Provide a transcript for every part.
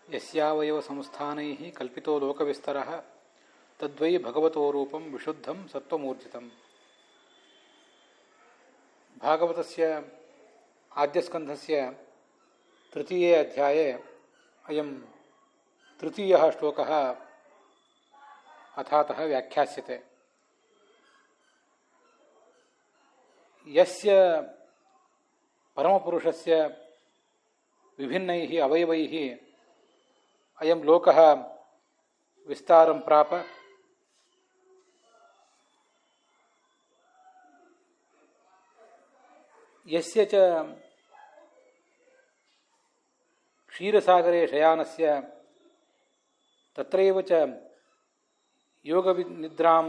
ಯಸ್ಯಾವಯವ ಸಂಸ್ಥಾನೈಃ ಕಲ್ಪಿತೋ ಲೋಕವಿಸ್ತರಃ ತದ್ವೈ ಭಗವತೋ ರೂಪಂ ವಿಶುದ್ಧಂ ಸತ್ವಮೂರ್ಜಿತಂ. ಭಾಗವತಸ್ಯ ಆದ್ಯಸ್ಕಂಧಸ್ಯ ತೃತೀಯೇ ಅಧ್ಯಾಯೇ ಅಯಂ ತೃತೀಯಃ ಶ್ಲೋಕಃ ಅಥಾತಃ ವ್ಯಾಖ್ಯಾಸ್ಯತೆ. ಯಸ್ಯ ಪರಮಪುರುಷಸ್ಯ ವಿಭಿನ್ನೈಃ ಅವಯವೈಃ ಅಯಂ ಲೋಕಃ ವಿಸ್ತಾರಂ ಪ್ರಾಪ ಯಸ್ಯ ಚ ಕ್ಷೀರಸಾಗರೇ ಶಯಾನಸ್ಯ ತತ್ರೈವ ಚ ಯೋಗನಿದ್ರಾಂ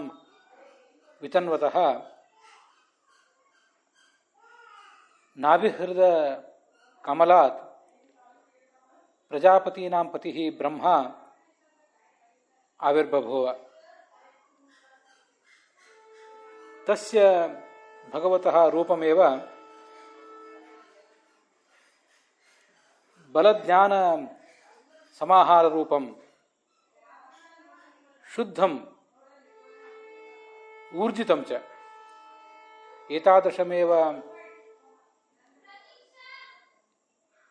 ವಿತನ್ವತಃ ನಾಭಿಹೃದ ಕಮಲಾತ್ ಪ್ರಜಾಪತೀನಾಂ ಪತಿಃ ಬ್ರಹ್ಮ ಆವಿರ್ಬಭೂವ. ತಸ್ಯ ಭಗವತಃ ರೂಪಮೇವ ಬಲಜ್ಞಾನ ಸಮಾಹಾರ ರೂಪಂ ಶುದ್ಧಂ ಊರ್ಜಿತಂ ಚ. ಏತಾದೃಶಮೇವ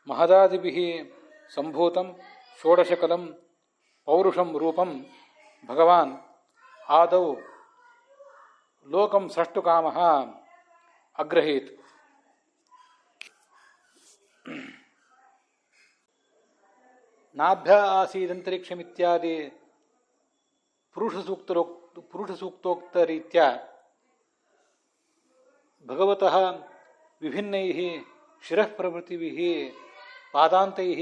ಮಹದಾದಿಭಿಃ ಸಂಭೂತಂ ಷೋಡಶಕಲಂ ಪೌರುಷಂ ರೂಪಂ ಭಗವಾನ್ ಆದೌ ಲೋಕಂ ಸೃಷ್ಟುಕಾಮಃ ಅಗ್ರಹೀತ್. ನಾಭ್ಯ ಆಸೀದಂತರಿಕ್ಷಮಿತ್ಯಾದಿ ಪುರುಷಸೂಕ್ತೋಕ್ತರೀತ್ಯ ಭಗವತಃ ವಿಭಿನ್ನೈಃ ಶಿರಃ ಪ್ರಭೃತಿಭಿಃ ಪಾದಾಂತೈಃ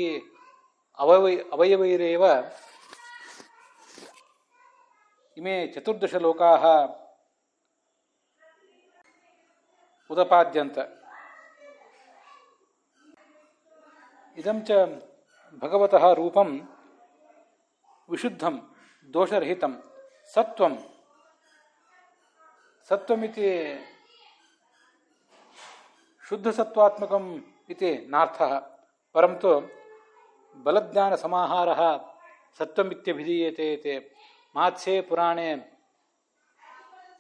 ಅವಯವೈರೇವ ಇಮೇ ಚತುರ್ದಶ ಲೋಕಾಃ ಉದಪಾದ್ಯಂತ. ಇದಂ ಚ ಭಗವತಃ ರೂಪಂ ವಿಶುದ್ಧಂ ದೋಷರಹಿತಂ ಸತ್ವಂ. ಸತ್ವಮಿತಿ ಶುದ್ಧಸತ್ವಾತ್ಮಕಂ ಇತಿ ನಾರ್ಥಃ. ಪರಂತು ಬಲಜ್ಞಾನ ಸಮಾಹಾರಃ ಸತ್ವಮಿತ್ಯಭಿಧೀಯತೆ ಇತಿ ಮಾತ್ಸೆ ಪುರಾಣೆ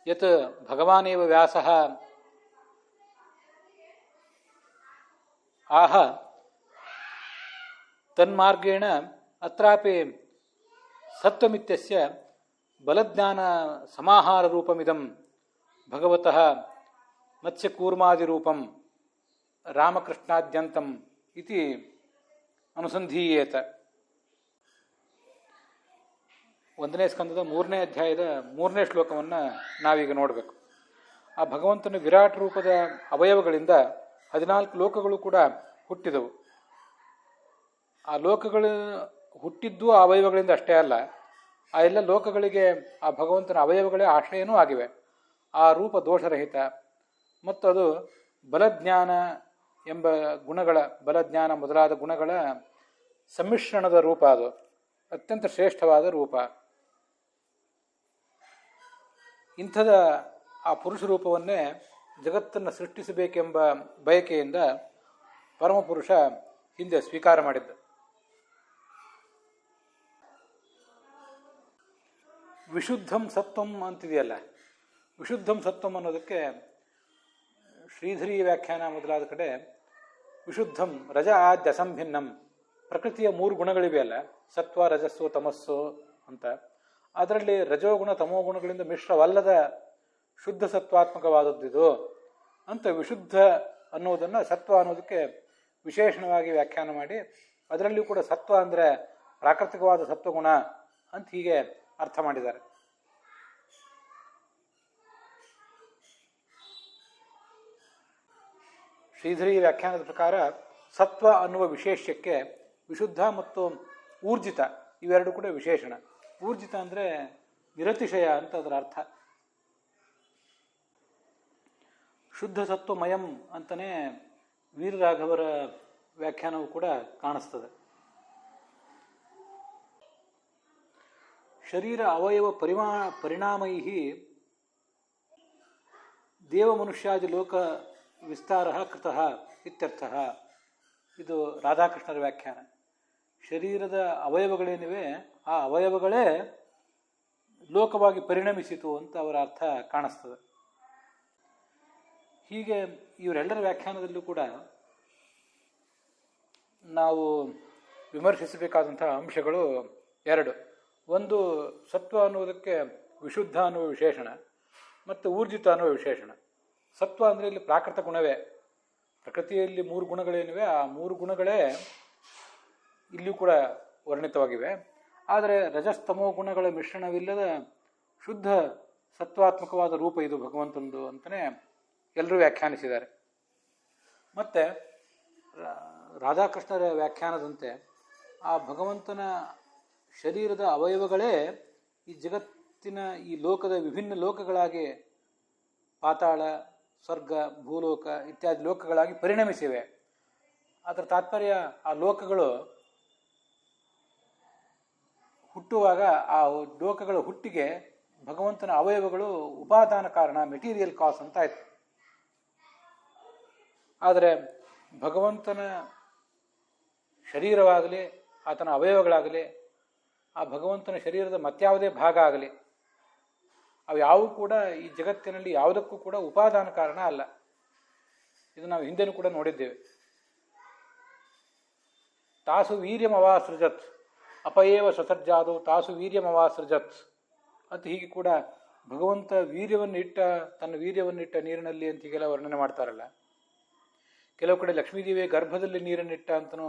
ಯತ್ ಭಗವಾನೇವ ವ್ಯಾಸಃ ಆಹ ತನ್ಮಾರ್ಗೇಣ ಅತ್ರಾಪಿ ಸತ್ವಮಿತ್ಯಸ್ಯ ಬಲಜ್ಞಾನ ಸಮಾಹಾರ ರೂಪಮಿದಂ ಭಗವತಃ ಮತ್ಸ್ಯಕೂರ್ಮಾದಿರೂಪಂ ರಾಮಕೃಷ್ಣಾದ್ಯಂತಂ ಇತಿ ಅನುಸಂಧೀಯೇತ. 1ನೇ ಸ್ಕಂದದ 3ನೇ ಅಧ್ಯಾಯದ 3ನೇ ಶ್ಲೋಕವನ್ನು ನಾವೀಗ ನೋಡಬೇಕು. ಆ ಭಗವಂತನ ವಿರಾಟ್ ರೂಪದ ಅವಯವಗಳಿಂದ 14 ಲೋಕಗಳು ಕೂಡ ಹುಟ್ಟಿದವು. ಆ ಲೋಕಗಳು ಹುಟ್ಟಿದ್ದು ಆ ಅವಯವಗಳಿಂದ ಅಷ್ಟೇ ಅಲ್ಲ, ಆ ಎಲ್ಲ ಲೋಕಗಳಿಗೆ ಆ ಭಗವಂತನ ಅವಯವಗಳೇ ಆಶ್ರಯನೂ ಆಗಿವೆ. ಆ ರೂಪ ದೋಷರಹಿತ ಮತ್ತು ಅದು ಬಲಜ್ಞಾನ ಎಂಬ ಗುಣಗಳ, ಬಲಜ್ಞಾನ ಮೊದಲಾದ ಗುಣಗಳ ಸಮ್ಮಿಶ್ರಣದ ರೂಪ. ಅದು ಅತ್ಯಂತ ಶ್ರೇಷ್ಠವಾದ ರೂಪ. ಇಂಥದ ಆ ಪುರುಷ ರೂಪವನ್ನೇ ಜಗತ್ತನ್ನು ಸೃಷ್ಟಿಸಬೇಕೆಂಬ ಬಯಕೆಯಿಂದ ಪರಮಪುರುಷ ಹಿಂದೆ ಸ್ವೀಕಾರ ಮಾಡಿದ್ದ. ವಿಶುದ್ಧಂ ಸತ್ವಂ ಅಂತಿದೆಯಲ್ಲ, ವಿಶುದ್ಧಂ ಸತ್ವಂ ಅನ್ನೋದಕ್ಕೆ ಶ್ರೀಧರಿ ವ್ಯಾಖ್ಯಾನ ಮೊದಲಾದ ಕಡೆ ವಿಶುದ್ಧಂ ರಜ ಆದ್ಯ ಅಸಂಭಿನ್ನಂ. ಪ್ರಕೃತಿಯ 3 ಗುಣಗಳಿವೆಯಲ್ಲ, ಸತ್ವ ರಜಸ್ಸು ತಮಸ್ಸು ಅಂತ. ಅದರಲ್ಲಿ ರಜೋಗುಣ ತಮೋಗುಣಗಳಿಂದ ಮಿಶ್ರವಲ್ಲದ ಶುದ್ಧ ಸತ್ವಾತ್ಮಕವಾದದ್ದಿದು ಅಂತ ವಿಶುದ್ಧ ಅನ್ನೋದನ್ನು ಸತ್ವ ಅನ್ನೋದಕ್ಕೆ ವಿಶೇಷಣವಾಗಿ ವ್ಯಾಖ್ಯಾನ ಮಾಡಿ, ಅದರಲ್ಲಿಯೂ ಕೂಡ ಸತ್ವ ಅಂದರೆ ಪ್ರಾಕೃತಿಕವಾದ ಸತ್ವಗುಣ ಅಂತ ಹೀಗೆ ಅರ್ಥ ಮಾಡಿದ್ದಾರೆ. ಶ್ರೀಧರಿ ವ್ಯಾಖ್ಯಾನದ ಪ್ರಕಾರ ಸತ್ವ ಅನ್ನುವ ವಿಶೇಷ್ಯಕ್ಕೆ ವಿಶುದ್ಧ ಮತ್ತು ಊರ್ಜಿತ ಇವೆರಡು ಕೂಡ ವಿಶೇಷಣ. ಊರ್ಜಿತ ಅಂದರೆ ನಿರತಿಶಯ ಅಂತ ಅದರ ಅರ್ಥ. ಶುದ್ಧ ಸತ್ವಮಯಂ ಅಂತಲೇ ವೀರರಾಘವರ ವ್ಯಾಖ್ಯಾನವು ಕೂಡ ಕಾಣಿಸ್ತದೆ. ಶರೀರ ಅವಯವ ಪರಿಣಾಮೈ ದೇವಮನುಷ್ಯಾದಿ ಲೋಕ ವಿಸ್ತಾರ ಕೃತಃ ಇತ್ಯರ್ಥಃ. ಇದು ರಾಧಾಕೃಷ್ಣರ ವ್ಯಾಖ್ಯಾನ. ಶರೀರದ ಅವಯವಗಳೇನಿವೆ ಆ ಅವಯವಗಳೇ ಲೋಕವಾಗಿ ಪರಿಣಮಿಸಿತು ಅಂತ ಅವರ ಅರ್ಥ ಕಾಣಿಸ್ತದೆ. ಹೀಗೆ ಇವರೆಲ್ಲರ ವ್ಯಾಖ್ಯಾನದಲ್ಲೂ ಕೂಡ ನಾವು ವಿಮರ್ಶಿಸಬೇಕಾದಂತಹ ಅಂಶಗಳು ಎರಡು. ಒಂದು, ಸತ್ವ ಅನ್ನುವುದಕ್ಕೆ ವಿಶುದ್ಧ ಅನ್ನುವ ವಿಶೇಷಣ ಮತ್ತು ಊರ್ಜಿತ ಅನ್ನುವ ವಿಶೇಷಣ. ಸತ್ವ ಅಂದರೆ ಇಲ್ಲಿ ಪ್ರಾಕೃತ ಗುಣವೇ. ಪ್ರಕೃತಿಯಲ್ಲಿ 3 ಗುಣಗಳೇನಿವೆ ಆ 3 ಗುಣಗಳೇ ಇಲ್ಲಿಯೂ ಕೂಡ ವರ್ಣಿತವಾಗಿವೆ. ಆದರೆ ರಜಸ್ತಮೋ ಗುಣಗಳ ಮಿಶ್ರಣವಿಲ್ಲದ ಶುದ್ಧ ಸತ್ವಾತ್ಮಕವಾದ ರೂಪ ಇದು ಭಗವಂತಂದು ಅಂತಲೇ ಎಲ್ಲರೂ ವ್ಯಾಖ್ಯಾನಿಸಿದ್ದಾರೆ. ಮತ್ತು ರಾಧಾಕೃಷ್ಣರ ವ್ಯಾಖ್ಯಾನದಂತೆ ಆ ಭಗವಂತನ ಶರೀರದ ಅವಯವಗಳೇ ಈ ಜಗತ್ತಿನ ಈ ಲೋಕದ ವಿಭಿನ್ನ ಲೋಕಗಳಾಗಿ ಪಾತಾಳ, ಸ್ವರ್ಗ, ಭೂಲೋಕ ಇತ್ಯಾದಿ ಲೋಕಗಳಾಗಿ ಪರಿಣಮಿಸಿವೆ. ಅದರ ತಾತ್ಪರ್ಯ ಆ ಲೋಕಗಳು ಹುಟ್ಟುವಾಗ ಆ ಲೋಕಗಳ ಹುಟ್ಟಿಗೆ ಭಗವಂತನ ಅವಯವಗಳು ಉಪಾದಾನ ಕಾರಣ, ಮೆಟೀರಿಯಲ್ ಕಾಸ್ ಅಂತ ಆಯ್ತು. ಆದರೆ ಭಗವಂತನ ಶರೀರವಾಗಲಿ ಆತನ ಅವಯವಗಳಾಗಲಿ ಆ ಭಗವಂತನ ಶರೀರದ ಮತ್ಯಾವುದೇ ಭಾಗ ಆಗಲಿ ಅವು ಯಾವುವು ಕೂಡ ಈ ಜಗತ್ತಿನಲ್ಲಿ ಯಾವುದಕ್ಕೂ ಕೂಡ ಉಪಾದಾನ ಕಾರಣ ಅಲ್ಲ. ಇದು ನಾವು ಹಿಂದೆನೂ ಕೂಡ ನೋಡಿದ್ದೇವೆ. ತಾಸು ವೀರ್ಯಮವಾಸೃಜತ್ ಅಪಯೇವ ಸ್ವಸರ್ಜಾದು ತಾಸು ವೀರ್ಯಮವಾಸೃಜತ್ ಅಂತ ಹೀಗೆ ಕೂಡ ಭಗವಂತ ತನ್ನ ವೀರ್ಯವನ್ನಿಟ್ಟ ನೀರಿನಲ್ಲಿ ಅಂತ ಹೀಗೆಲ್ಲ ವರ್ಣನೆ ಮಾಡ್ತಾರಲ್ಲ. ಕೆಲವು ಕಡೆ ಲಕ್ಷ್ಮೀದೇವಿಯ ಗರ್ಭದಲ್ಲಿ ನೀರನ್ನಿಟ್ಟ ಅಂತನೂ,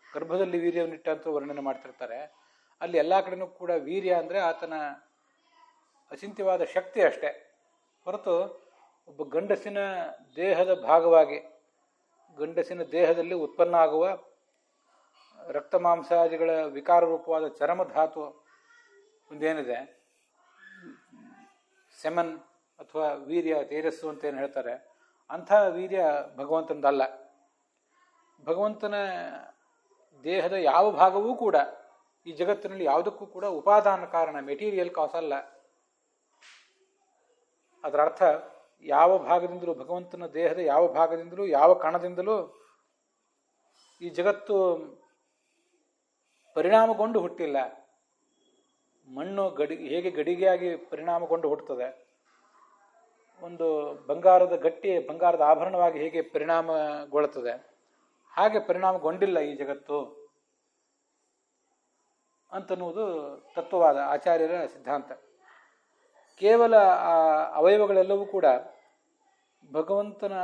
ಗರ್ಭದಲ್ಲಿ ವೀರ್ಯವನ್ನಿಟ್ಟ ಅಂತ ವರ್ಣನೆ ಮಾಡ್ತಿರ್ತಾರೆ. ಅಲ್ಲಿ ಎಲ್ಲ ಕಡೆನೂ ಕೂಡ ವೀರ್ಯ ಅಂದರೆ ಆತನ ಅಚಿಂತ್ಯವಾದ ಶಕ್ತಿ ಅಷ್ಟೇ ಹೊರತು ಒಬ್ಬ ಗಂಡಸಿನ ದೇಹದ ಭಾಗವಾಗಿ, ಗಂಡಸಿನ ದೇಹದಲ್ಲಿ ಉತ್ಪನ್ನ ಆಗುವ ರಕ್ತ ಮಾಂಸಾದಿಗಳ ವಿಕಾರ ರೂಪವಾದ ಚರ್ಮಧಾತು ಒಂದೇನಿದೆ, ಸೆಮನ್ ಅಥವಾ ವೀರ್ಯ, ತೇಜಸ್ಸು ಅಂತ ಏನು ಹೇಳ್ತಾರೆ, ಅಂಥ ವೀರ್ಯ ಭಗವಂತನದಲ್ಲ. ಭಗವಂತನ ದೇಹದ ಯಾವ ಭಾಗವೂ ಕೂಡ ಈ ಜಗತ್ತಿನಲ್ಲಿ ಯಾವುದಕ್ಕೂ ಕೂಡ ಉಪಾದಾನ ಕಾರಣ, ಮೆಟೀರಿಯಲ್ ಕಾಸ್ ಅಲ್ಲ. ಅದರ ಅರ್ಥ ಯಾವ ಭಾಗದಿಂದಲೂ, ಭಗವಂತನ ದೇಹದ ಯಾವ ಭಾಗದಿಂದಲೂ ಯಾವ ಕಣದಿಂದಲೂ ಈ ಜಗತ್ತು ಪರಿಣಾಮಗೊಂಡು ಹುಟ್ಟಿಲ್ಲ. ಮಣ್ಣು ಹೇಗೆ ಗಡಿಗೆಯಾಗಿ ಪರಿಣಾಮಗೊಂಡು ಹುಟ್ಟುತ್ತದೆ, ಒಂದು ಬಂಗಾರದ ಆಭರಣವಾಗಿ ಹೇಗೆ ಪರಿಣಾಮಗೊಳ್ಳುತ್ತದೆ, ಹಾಗೆ ಪರಿಣಾಮಗೊಂಡಿಲ್ಲ ಈ ಜಗತ್ತು ಅಂತನ್ನುವುದು ತತ್ವವಾದ ಆಚಾರ್ಯರ ಸಿದ್ಧಾಂತ. ಕೇವಲ ಆ ಅವಯವಗಳೆಲ್ಲವೂ ಕೂಡ ಭಗವಂತನ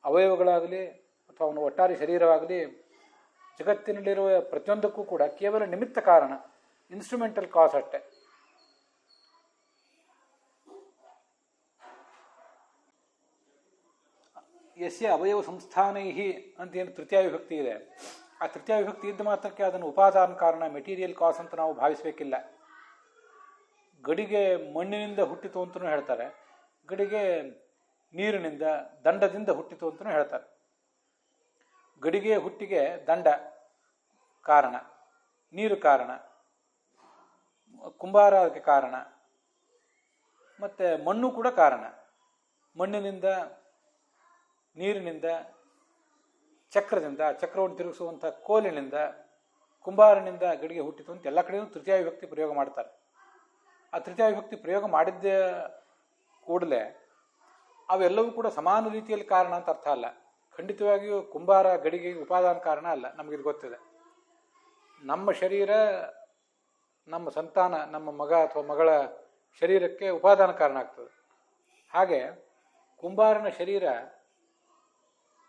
ಅವಯವಗಳಾಗಲಿ ಅಥವಾ ಅವನ ಒಟ್ಟಾರೆ ಶರೀರವಾಗಲಿ ಜಗತ್ತಿನಲ್ಲಿರುವ ಪ್ರತಿಯೊಂದಕ್ಕೂ ಕೂಡ ಕೇವಲ ನಿಮಿತ್ತ ಕಾರಣ, ಇನ್ಸ್ಟ್ರೂಮೆಂಟಲ್ ಕಾಸ್ ಅಷ್ಟೆ. ಯಸ್ಯ ಅವಯವ ಸಂಸ್ಥಾನೈಹಿ ಅಂತ ಏನು ತೃತೀಯ ವಿಭಕ್ತಿ ಇದೆ, ಆ ತೃತೀಯ ವಿಭಕ್ತಿ ಇದ್ದ ಮಾತ್ರಕ್ಕೆ ಅದನ್ನು ಉಪಾದಾನ ಕಾರಣ, ಮೆಟೀರಿಯಲ್ ಕಾಸ್ ಅಂತ ನಾವು ಭಾವಿಸಬೇಕಿಲ್ಲ. ಗಡಿಗೆ ಮಣ್ಣಿನಿಂದ ಹುಟ್ಟಿತು ಅಂತಲೂ ಹೇಳ್ತಾರೆ, ಗಡಿಗೆ ನೀರಿನಿಂದ, ದಂಡದಿಂದ ಹುಟ್ಟಿತು ಅಂತಲೂ ಹೇಳ್ತಾರೆ. ಗಡಿಗೆ ಹುಟ್ಟಿಗೆ ದಂಡ ಕಾರಣ, ನೀರು ಕಾರಣ, ಕುಂಬಾರ ಅದಕ್ಕೆ ಕಾರಣ, ಮತ್ತು ಮಣ್ಣು ಕೂಡ ಕಾರಣ. ಮಣ್ಣಿನಿಂದ, ನೀರಿನಿಂದ, ಚಕ್ರದಿಂದ, ಚಕ್ರವನ್ನು ತಿರುಗಿಸುವಂಥ ಕೋಲಿನಿಂದ, ಕುಂಬಾರನಿಂದ ಗಡಿಗೆ ಹುಟ್ಟಿತು ಅಂತ ಎಲ್ಲ ಕಡೆಯೂ ತೃತೀಯ ವಿಭಕ್ತಿ ಪ್ರಯೋಗ ಮಾಡ್ತಾರೆ. ಆ ತೃತೀಯ ವಿಭಕ್ತಿ ಪ್ರಯೋಗ ಮಾಡಿದ್ದ ಕೂಡಲೇ ಅವೆಲ್ಲವೂ ಕೂಡ ಸಮಾನ ರೀತಿಯಲ್ಲಿ ಕಾರಣ ಅಂತ ಅರ್ಥ ಅಲ್ಲ. ಖಂಡಿತವಾಗಿಯೂ ಕುಂಬಾರ ಗಡಿಗೆ ಉಪಾದಾನ ಕಾರಣ ಅಲ್ಲ, ನಮಗಿದು ಗೊತ್ತಿದೆ. ನಮ್ಮ ಶರೀರ, ನಮ್ಮ ಸಂತಾನ, ನಮ್ಮ ಮಗ ಅಥವಾ ಮಗಳ ಶರೀರಕ್ಕೆ ಉಪಾದಾನ ಕಾರಣ ಆಗ್ತದೆ. ಹಾಗೆ ಕುಂಬಾರನ ಶರೀರ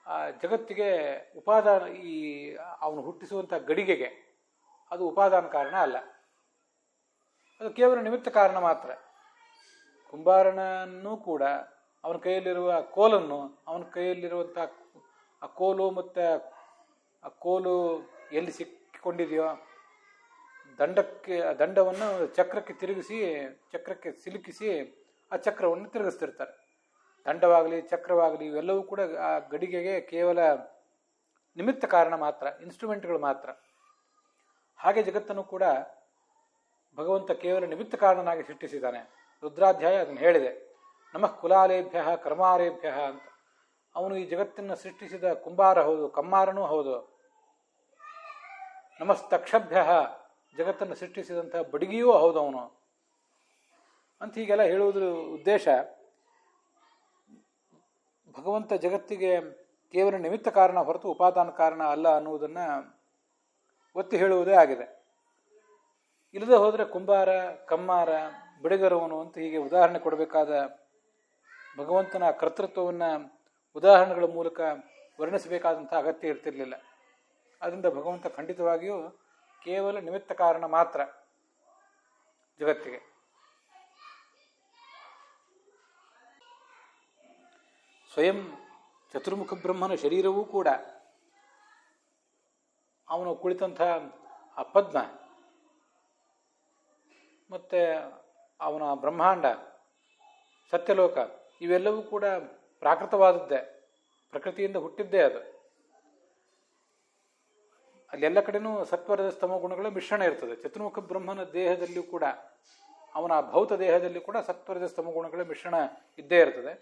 ಆ ಜಗತ್ತಿಗೆ ಉಪಾದಾನ, ಈ ಅವನು ಹುಟ್ಟಿಸುವಂಥ ಗಡಿಗೆಗೆ ಅದು ಉಪಾದಾನ ಕಾರಣ ಅಲ್ಲ, ಅದು ಕೇವಲ ನಿಮಿತ್ತ ಕಾರಣ ಮಾತ್ರ. ಕುಂಬಾರನನ್ನೂ ಕೂಡ ಅವನ ಕೈಯಲ್ಲಿರುವ ಕೋಲನ್ನು, ಅವನ ಕೈಯಲ್ಲಿರುವಂಥ ಆ ಕೋಲು ಮತ್ತು ಆ ಕೋಲು ಎಲ್ಲಿ ಸಿಕ್ಕಿಕೊಂಡಿದೆಯೋ ದಂಡವನ್ನು ಚಕ್ರಕ್ಕೆ ತಿರುಗಿಸಿ, ಚಕ್ರಕ್ಕೆ ಸಿಲುಕಿಸಿ ಆ ಚಕ್ರವನ್ನು ತಿರುಗಿಸ್ತಿರ್ತಾರೆ. ದಂಡವಾಗಲಿ ಚಕ್ರವಾಗಲಿ ಇವೆಲ್ಲವೂ ಕೂಡ ಆ ಗಡಿಗೆಗೆ ಕೇವಲ ನಿಮಿತ್ತ ಕಾರಣ ಮಾತ್ರ, ಇನ್ಸ್ಟ್ರೂಮೆಂಟ್ಗಳು ಮಾತ್ರ. ಹಾಗೆ ಜಗತ್ತನ್ನು ಕೂಡ ಭಗವಂತ ಕೇವಲ ನಿಮಿತ್ತ ಕಾರಣನಾಗಿ ಸೃಷ್ಟಿಸಿದ್ದಾನೆ. ರುದ್ರಾಧ್ಯಾಯ ಅದನ್ನು ಹೇಳಿದೆ, ನಮಃ ಕುಲಾಲೇಭ್ಯ ಕರ್ಮಾರೇಭ್ಯ ಅಂತ. ಅವನು ಈ ಜಗತ್ತನ್ನು ಸೃಷ್ಟಿಸಿದ ಕುಂಬಾರ ಹೌದು, ಕಮ್ಮಾರನೂ ಹೌದು. ನಮಸ್ತಕ್ಷಭ್ಯ, ಜಗತ್ತನ್ನು ಸೃಷ್ಟಿಸಿದಂಥ ಬಡಗಿಯೂ ಹೌದವನು ಅಂತ ಹೀಗೆಲ್ಲ ಹೇಳುವುದ್ರ ಉದ್ದೇಶ ಭಗವಂತ ಜಗತ್ತಿಗೆ ಕೇವಲ ನಿಮಿತ್ತ ಕಾರಣ ಹೊರತು ಉಪಾದಾನ ಕಾರಣ ಅಲ್ಲ ಅನ್ನುವುದನ್ನು ಒತ್ತಿ ಹೇಳುವುದೇ ಆಗಿದೆ. ಇಲ್ಲದೆ ಹೋದರೆ ಕುಂಬಾರ, ಕಮ್ಮಾರ, ಬಿಡಗರವನು ಅಂತ ಹೀಗೆ ಉದಾಹರಣೆ ಕೊಡಬೇಕಾದ ಭಗವಂತನ ಕರ್ತೃತ್ವವನ್ನು ಉದಾಹರಣೆಗಳ ಮೂಲಕ ವರ್ಣಿಸಬೇಕಾದಂಥ ಅಗತ್ಯ ಇರ್ತಿರಲಿಲ್ಲ. ಆದ್ದರಿಂದ ಭಗವಂತ ಖಂಡಿತವಾಗಿಯೂ ಕೇವಲ ನಿಮಿತ್ತ ಕಾರಣ ಮಾತ್ರ ಜಗತ್ತಿಗೆ. ಸ್ವಯಂ ಚತುರ್ಮುಖ ಬ್ರಹ್ಮನ ಶರೀರವೂ ಕೂಡ ಅವನು ಕುಳಿತಂಥ ಆ ಪದ್ಮ ಮತ್ತು ಅವನ ಬ್ರಹ್ಮಾಂಡ, ಸತ್ಯಲೋಕ ಇವೆಲ್ಲವೂ ಕೂಡ ಪ್ರಾಕೃತವಾದದ್ದೇ, ಪ್ರಕೃತಿಯಿಂದ ಹುಟ್ಟಿದ್ದೇ ಅದು. ಅಲ್ಲೆಲ್ಲ ಕಡೆನೂ ಸತ್ವರದ ಸ್ತಮ ಗುಣಗಳ ಮಿಶ್ರಣ ಇರ್ತದೆ. ಚತುರ್ಮುಖ ಬ್ರಹ್ಮನ ದೇಹದಲ್ಲಿಯೂ ಕೂಡ, ಅವನ ಭೌತ ದೇಹದಲ್ಲಿ ಕೂಡ ಸತ್ವರದ ಸ್ತಮ ಗುಣಗಳ ಮಿಶ್ರಣ ಇದ್ದೇ ಇರ್ತದೆ.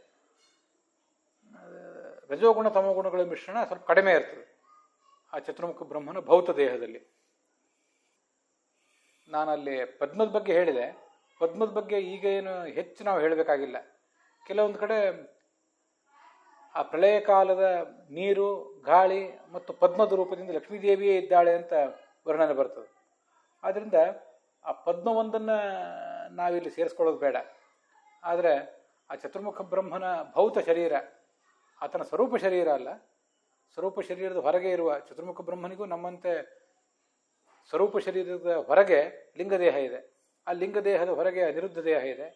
ರಜೋಗುಣ ತಮೋಗುಣಗಳ ಮಿಶ್ರಣ ಸ್ವಲ್ಪ ಕಡಿಮೆ ಇರ್ತದೆ ಆ ಚತುರ್ಮುಖ ಬ್ರಹ್ಮನ ಭೌತ ದೇಹದಲ್ಲಿ. ನಾನಲ್ಲಿ ಪದ್ಮದ ಬಗ್ಗೆ ಹೇಳಿದೆ. ಪದ್ಮದ ಬಗ್ಗೆ ಈಗ ಏನು ಹೆಚ್ಚು ನಾವು ಹೇಳಬೇಕಾಗಿಲ್ಲ. ಕೆಲವೊಂದು ಕಡೆ ಆ ಪ್ರಳಯ ಕಾಲದ ನೀರು, ಗಾಳಿ ಮತ್ತು ಪದ್ಮದ ರೂಪದಿಂದ ಲಕ್ಷ್ಮೀದೇವಿಯೇ ಇದ್ದಾಳೆ ಅಂತ ವರ್ಣನೆ ಬರ್ತದೆ. ಆದ್ದರಿಂದ ಆ ಪದ್ಮವೊಂದನ್ನು ನಾವಿಲ್ಲಿ ಸೇರಿಸ್ಕೊಳ್ಳೋದು ಬೇಡ. ಆದರೆ ಆ ಚತುರ್ಮುಖ ಬ್ರಹ್ಮನ ಭೌತ ಶರೀರ, ಆತನ ಸ್ವರೂಪ ಶರೀರ ಅಲ್ಲ, ಸ್ವರೂಪ ಶರೀರದ ಹೊರಗೆ ಇರುವ ಚತುರ್ಮುಖ ಬ್ರಹ್ಮನಿಗೂ ನಮ್ಮಂತೆ ಸ್ವರೂಪ ಶರೀರದ ಹೊರಗೆ ಲಿಂಗದೇಹ ಇದೆ. ಆ ಲಿಂಗದೇಹದ ಹೊರಗೆ ಅನಿರುದ್ಧ ದೇಹ ಇದೆ.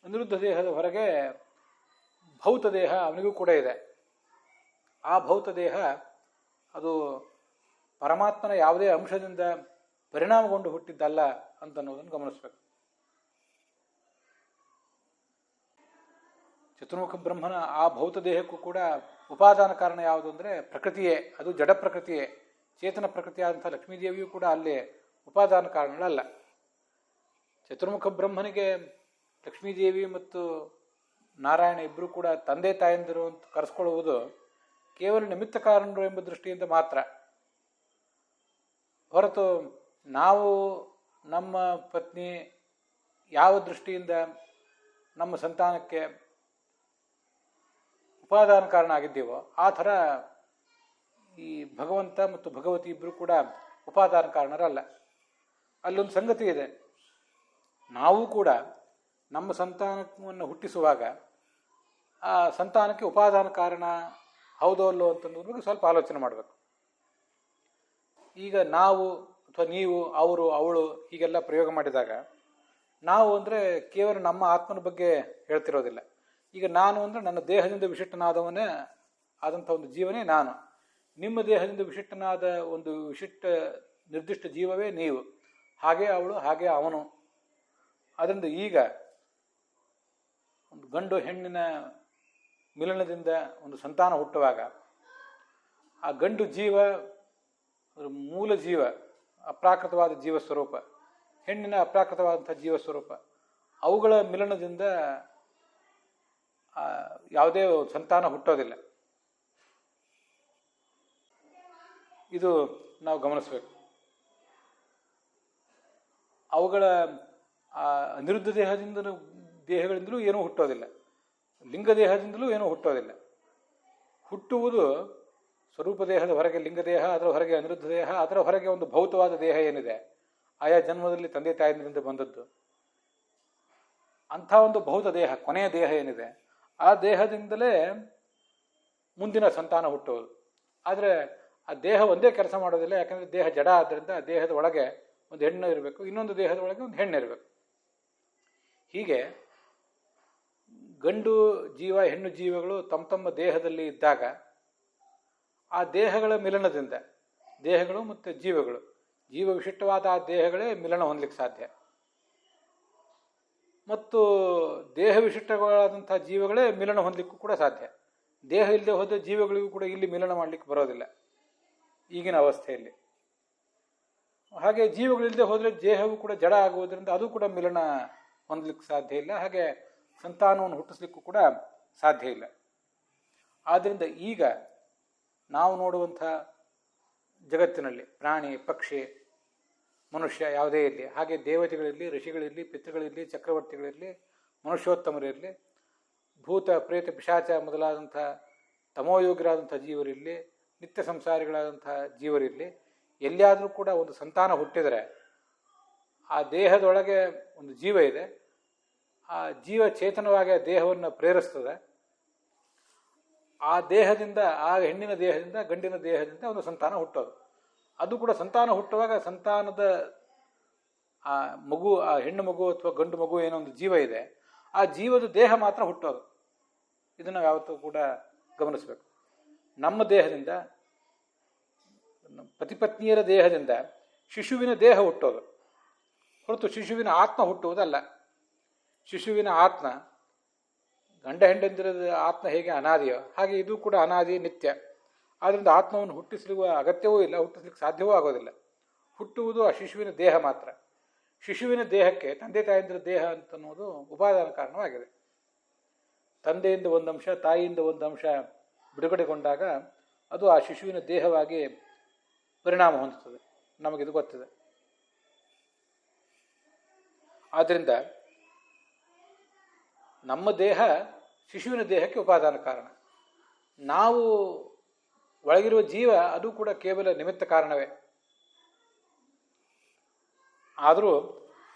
ಅನಿರುದ್ಧ ದೇಹದ ಹೊರಗೆ ಭೌತ ದೇಹ ಅವನಿಗೂ ಕೂಡ ಇದೆ. ಆ ಭೌತ ದೇಹ ಅದು ಪರಮಾತ್ಮನ ಯಾವುದೇ ಅಂಶದಿಂದ ಪರಿಣಾಮಗೊಂಡು ಹುಟ್ಟಿದ್ದಲ್ಲ ಅಂತನ್ನೋದನ್ನು ಗಮನಿಸಬೇಕು. ಚತುರ್ಮುಖ ಬ್ರಹ್ಮನ ಆ ಭೌತ ದೇಹಕ್ಕೂ ಕೂಡ ಉಪಾದಾನ ಕಾರಣ ಯಾವುದು ಅಂದರೆ ಪ್ರಕೃತಿಯೇ. ಅದು ಜಡ ಪ್ರಕೃತಿಯೇ. ಚೇತನ ಪ್ರಕೃತಿಯಾದಂಥ ಲಕ್ಷ್ಮೀದೇವಿಯೂ ಕೂಡ ಅಲ್ಲಿ ಉಪಾದಾನ ಕಾರಣಗಳಲ್ಲ. ಚತುರ್ಮುಖ ಬ್ರಹ್ಮನಿಗೆ ಲಕ್ಷ್ಮೀದೇವಿ ಮತ್ತು ನಾರಾಯಣ ಇಬ್ಬರು ಕೂಡ ತಂದೆ ತಾಯಂದಿರು ಅಂತ ಕರೆಸ್ಕೊಳ್ಳುವುದು ಕೇವಲ ನಿಮಿತ್ತ ಕಾರಣರು ಎಂಬ ದೃಷ್ಟಿಯಿಂದ ಮಾತ್ರ ಹೊರತು ನಾವು ನಮ್ಮ ಪತ್ನಿ ಯಾವ ದೃಷ್ಟಿಯಿಂದ ನಮ್ಮ ಸಂತಾನಕ್ಕೆ ಉಪಾದಾನ ಕಾರಣ ಆಗಿದ್ದೀವೋ ಆ ಥರ ಈ ಭಗವಂತ ಮತ್ತು ಭಗವತಿ ಇಬ್ಬರು ಕೂಡ ಉಪಾದಾನ ಕಾರಣರಲ್ಲ. ಅಲ್ಲೊಂದು ಸಂಗತಿ ಇದೆ. ನಾವು ಕೂಡ ನಮ್ಮ ಸಂತಾನವನ್ನು ಹುಟ್ಟಿಸುವಾಗ ಆ ಸಂತಾನಕ್ಕೆ ಉಪಾದಾನ ಕಾರಣ ಹೌದೋ ಅಲ್ಲೋ ಅಂತಂದ್ರೆ ಸ್ವಲ್ಪ ಆಲೋಚನೆ ಮಾಡಬೇಕು. ಈಗ ನಾವು ಅಥವಾ ನೀವು, ಅವರು, ಅವಳು ಹೀಗೆಲ್ಲ ಪ್ರಯೋಗ ಮಾಡಿದಾಗ ನಾವು ಅಂದರೆ ಕೇವಲ ನಮ್ಮ ಆತ್ಮನ ಬಗ್ಗೆ ಹೇಳ್ತಿರೋದಿಲ್ಲ. ಈಗ ನಾನು ಅಂದರೆ ನನ್ನ ದೇಹದಿಂದ ವಿಶಿಷ್ಟನಾದವನೇ ಆದಂಥ ಒಂದು ಜೀವನೇ ನಾನು. ನಿಮ್ಮ ದೇಹದಿಂದ ವಿಶಿಷ್ಟನಾದ ಒಂದು ವಿಶಿಷ್ಟ ನಿರ್ದಿಷ್ಟ ಜೀವವೇ ನೀವು. ಹಾಗೆ ಅವಳು, ಹಾಗೆ ಅವನು. ಅದರಿಂದ ಈಗ ಒಂದು ಗಂಡು ಹೆಣ್ಣಿನ ಮಿಲನದಿಂದ ಒಂದು ಸಂತಾನ ಹುಟ್ಟುವಾಗ ಆ ಗಂಡು ಜೀವ ಮೂಲ ಜೀವ, ಅಪ್ರಾಕೃತವಾದ ಜೀವ ಸ್ವರೂಪ, ಹೆಣ್ಣಿನ ಅಪ್ರಾಕೃತವಾದಂಥ ಜೀವ ಸ್ವರೂಪ, ಅವುಗಳ ಮಿಲನದಿಂದ ಯಾವುದೇ ಸಂತಾನ ಹುಟ್ಟೋದಿಲ್ಲ. ಇದು ನಾವು ಗಮನಿಸಬೇಕು. ಅವುಗಳ ಅನಿರುದ್ಧ ದೇಹಗಳಿಂದಲೂ ಏನೂ ಹುಟ್ಟೋದಿಲ್ಲ, ಲಿಂಗ ದೇಹದಿಂದಲೂ ಏನೂ ಹುಟ್ಟೋದಿಲ್ಲ. ಹುಟ್ಟುವುದು ಸ್ವರೂಪ ದೇಹದ ಹೊರಗೆ ಲಿಂಗದೇಹ, ಅದರ ಹೊರಗೆ ಅನಿರುದ್ಧ ದೇಹ, ಅದರ ಹೊರಗೆ ಒಂದು ಭೌತವಾದ ದೇಹ ಏನಿದೆ, ಆಯಾ ಜನ್ಮದಲ್ಲಿ ತಂದೆ ತಾಯಿಯಿಂದ ಬಂದದ್ದು. ಅಂಥ ಒಂದು ಭೌತ ದೇಹ, ಕೊನೆಯ ದೇಹ ಏನಿದೆ, ಆ ದೇಹದಿಂದಲೇ ಮುಂದಿನ ಸಂತಾನ ಹುಟ್ಟುವುದು. ಆದರೆ ಆ ದೇಹ ಒಂದೇ ಕೆಲಸ ಮಾಡೋದಿಲ್ಲ. ಯಾಕಂದರೆ ದೇಹ ಜಡ ಆದ್ದರಿಂದ ದೇಹದ ಒಳಗೆ ಒಂದು ಹೆಣ್ಣು ಇರಬೇಕು, ಇನ್ನೊಂದು ದೇಹದ ಒಳಗೆ ಒಂದು ಹೆಣ್ಣು ಇರಬೇಕು. ಹೀಗೆ ಗಂಡು ಜೀವ ಹೆಣ್ಣು ಜೀವಗಳು ತಮ್ಮ ತಮ್ಮ ದೇಹದಲ್ಲಿ ಇದ್ದಾಗ ಆ ದೇಹಗಳ ಮಿಲನದಿಂದ, ದೇಹಗಳು ಮತ್ತು ಜೀವಗಳು, ಜೀವ ವಿಶಿಷ್ಟವಾದ ಆ ದೇಹಗಳೇ ಮಿಲನ ಹೊಂದಲಿಕ್ಕೆ ಸಾಧ್ಯ. ಮತ್ತು ದೇಹ ವಿಶಿಷ್ಟಗಳಾದಂಥ ಜೀವಗಳೇ ಮಿಲನ ಹೊಂದಲಿಕ್ಕೂ ಕೂಡ ಸಾಧ್ಯ. ದೇಹ ಇಲ್ಲದೆ ಹೋದ ಜೀವಗಳಿಗೂ ಕೂಡ ಇಲ್ಲಿ ಮಿಲನ ಮಾಡಲಿಕ್ಕೆ ಬರೋದಿಲ್ಲ ಈಗಿನ ಅವಸ್ಥೆಯಲ್ಲಿ. ಹಾಗೆ ಜೀವಗಳಿಲ್ಲದೆ ಹೋದರೆ ದೇಹವು ಕೂಡ ಜಡ ಆಗುವುದರಿಂದ ಅದು ಕೂಡ ಮಿಲನ ಹೊಂದಲಿಕ್ಕೆ ಸಾಧ್ಯ ಇಲ್ಲ. ಹಾಗೆ ಸಂತಾನವನ್ನು ಹುಟ್ಟಿಸ್ಲಿಕ್ಕೂ ಕೂಡ ಸಾಧ್ಯ ಇಲ್ಲ. ಆದ್ದರಿಂದ ಈಗ ನಾವು ನೋಡುವಂಥ ಜಗತ್ತಿನಲ್ಲಿ ಪ್ರಾಣಿ, ಪಕ್ಷಿ ಮನುಷ್ಯ ಯಾವುದೇ ಇರಲಿ, ಹಾಗೆ ದೇವತೆಗಳಿರಲಿ, ಋಷಿಗಳಿರಲಿ, ಪಿತೃಗಳಿರಲಿ, ಚಕ್ರವರ್ತಿಗಳಿರಲಿ, ಮನುಷ್ಯೋತ್ತಮರಿರಲಿ, ಭೂತ ಪ್ರೇತ ಪಿಶಾಚ ಮೊದಲಾದಂಥ ತಮೋಯೋಗಿರಾದಂಥ ಜೀವರಿರಲಿ, ನಿತ್ಯ ಸಂಸಾರಿಗಳಾದಂಥ ಜೀವರಿರಲಿ, ಎಲ್ಲಿಯಾದರೂ ಕೂಡ ಒಂದು ಸಂತಾನ ಹುಟ್ಟಿದರೆ ಆ ದೇಹದೊಳಗೆ ಒಂದು ಜೀವ ಇದೆ. ಆ ಜೀವ ಚೇತನವಾಗಿ ಆ ದೇಹವನ್ನು ಪ್ರೇರಿಸ್ತದೆ. ಆ ದೇಹದಿಂದ, ಆ ಹೆಣ್ಣಿನ ದೇಹದಿಂದ, ಗಂಡಿನ ದೇಹದಿಂದ ಒಂದು ಸಂತಾನ ಹುಟ್ಟೋದು. ಅದು ಕೂಡ ಸಂತಾನ ಹುಟ್ಟುವಾಗ ಸಂತಾನದ ಆ ಮಗು, ಆ ಹೆಣ್ಣು ಮಗು ಅಥವಾ ಗಂಡು ಮಗು ಏನೋ ಒಂದು ಜೀವ ಇದೆ, ಆ ಜೀವದ ದೇಹ ಮಾತ್ರ ಹುಟ್ಟೋದು. ಇದನ್ನು ಯಾವತ್ತೂ ಕೂಡ ಗಮನಿಸಬೇಕು. ನಮ್ಮ ದೇಹದಿಂದ, ಪತಿಪತ್ನಿಯರ ದೇಹದಿಂದ ಶಿಶುವಿನ ದೇಹ ಹುಟ್ಟೋದು ಹೊರತು ಶಿಶುವಿನ ಆತ್ಮ ಹುಟ್ಟುವುದಲ್ಲ. ಶಿಶುವಿನ ಆತ್ಮ, ಗಂಡ ಹೆಂಡಂದಿರದ ಆತ್ಮ ಹೇಗೆ ಅನಾದಿಯೋ ಹಾಗೆ ಇದು ಕೂಡ ಅನಾದಿ, ನಿತ್ಯ. ಆದ್ದರಿಂದ ಆತ್ಮವನ್ನು ಹುಟ್ಟಿಸಲಿರುವ ಅಗತ್ಯವೂ ಇಲ್ಲ, ಹುಟ್ಟಿಸ್ಲಿಕ್ಕೆ ಸಾಧ್ಯವೂ ಆಗೋದಿಲ್ಲ. ಹುಟ್ಟುವುದು ಆ ಶಿಶುವಿನ ದೇಹ ಮಾತ್ರ. ಶಿಶುವಿನ ದೇಹಕ್ಕೆ ತಂದೆ ತಾಯಂದಿರ ದೇಹ ಅಂತನ್ನುವುದು ಉಪಾದಾನ ಕಾರಣವಾಗಿದೆ. ತಂದೆಯಿಂದ ಒಂದು ಅಂಶ, ತಾಯಿಯಿಂದ ಒಂದು ಅಂಶ ಬಿಡುಗಡೆಗೊಂಡಾಗ ಅದು ಆ ಶಿಶುವಿನ ದೇಹವಾಗಿ ಪರಿಣಾಮ ಹೊಂದುತ್ತದೆ. ನಮಗಿದು ಗೊತ್ತಿದೆ. ಆದ್ದರಿಂದ ನಮ್ಮ ದೇಹ ಶಿಶುವಿನ ದೇಹಕ್ಕೆ ಉಪಾದಾನ ಕಾರಣ. ನಾವು ಒಳಗಿರುವ ಜೀವ ಅದು ಕೂಡ ಕೇವಲ ನಿಮಿತ್ತ ಕಾರಣವೇ. ಆದರೂ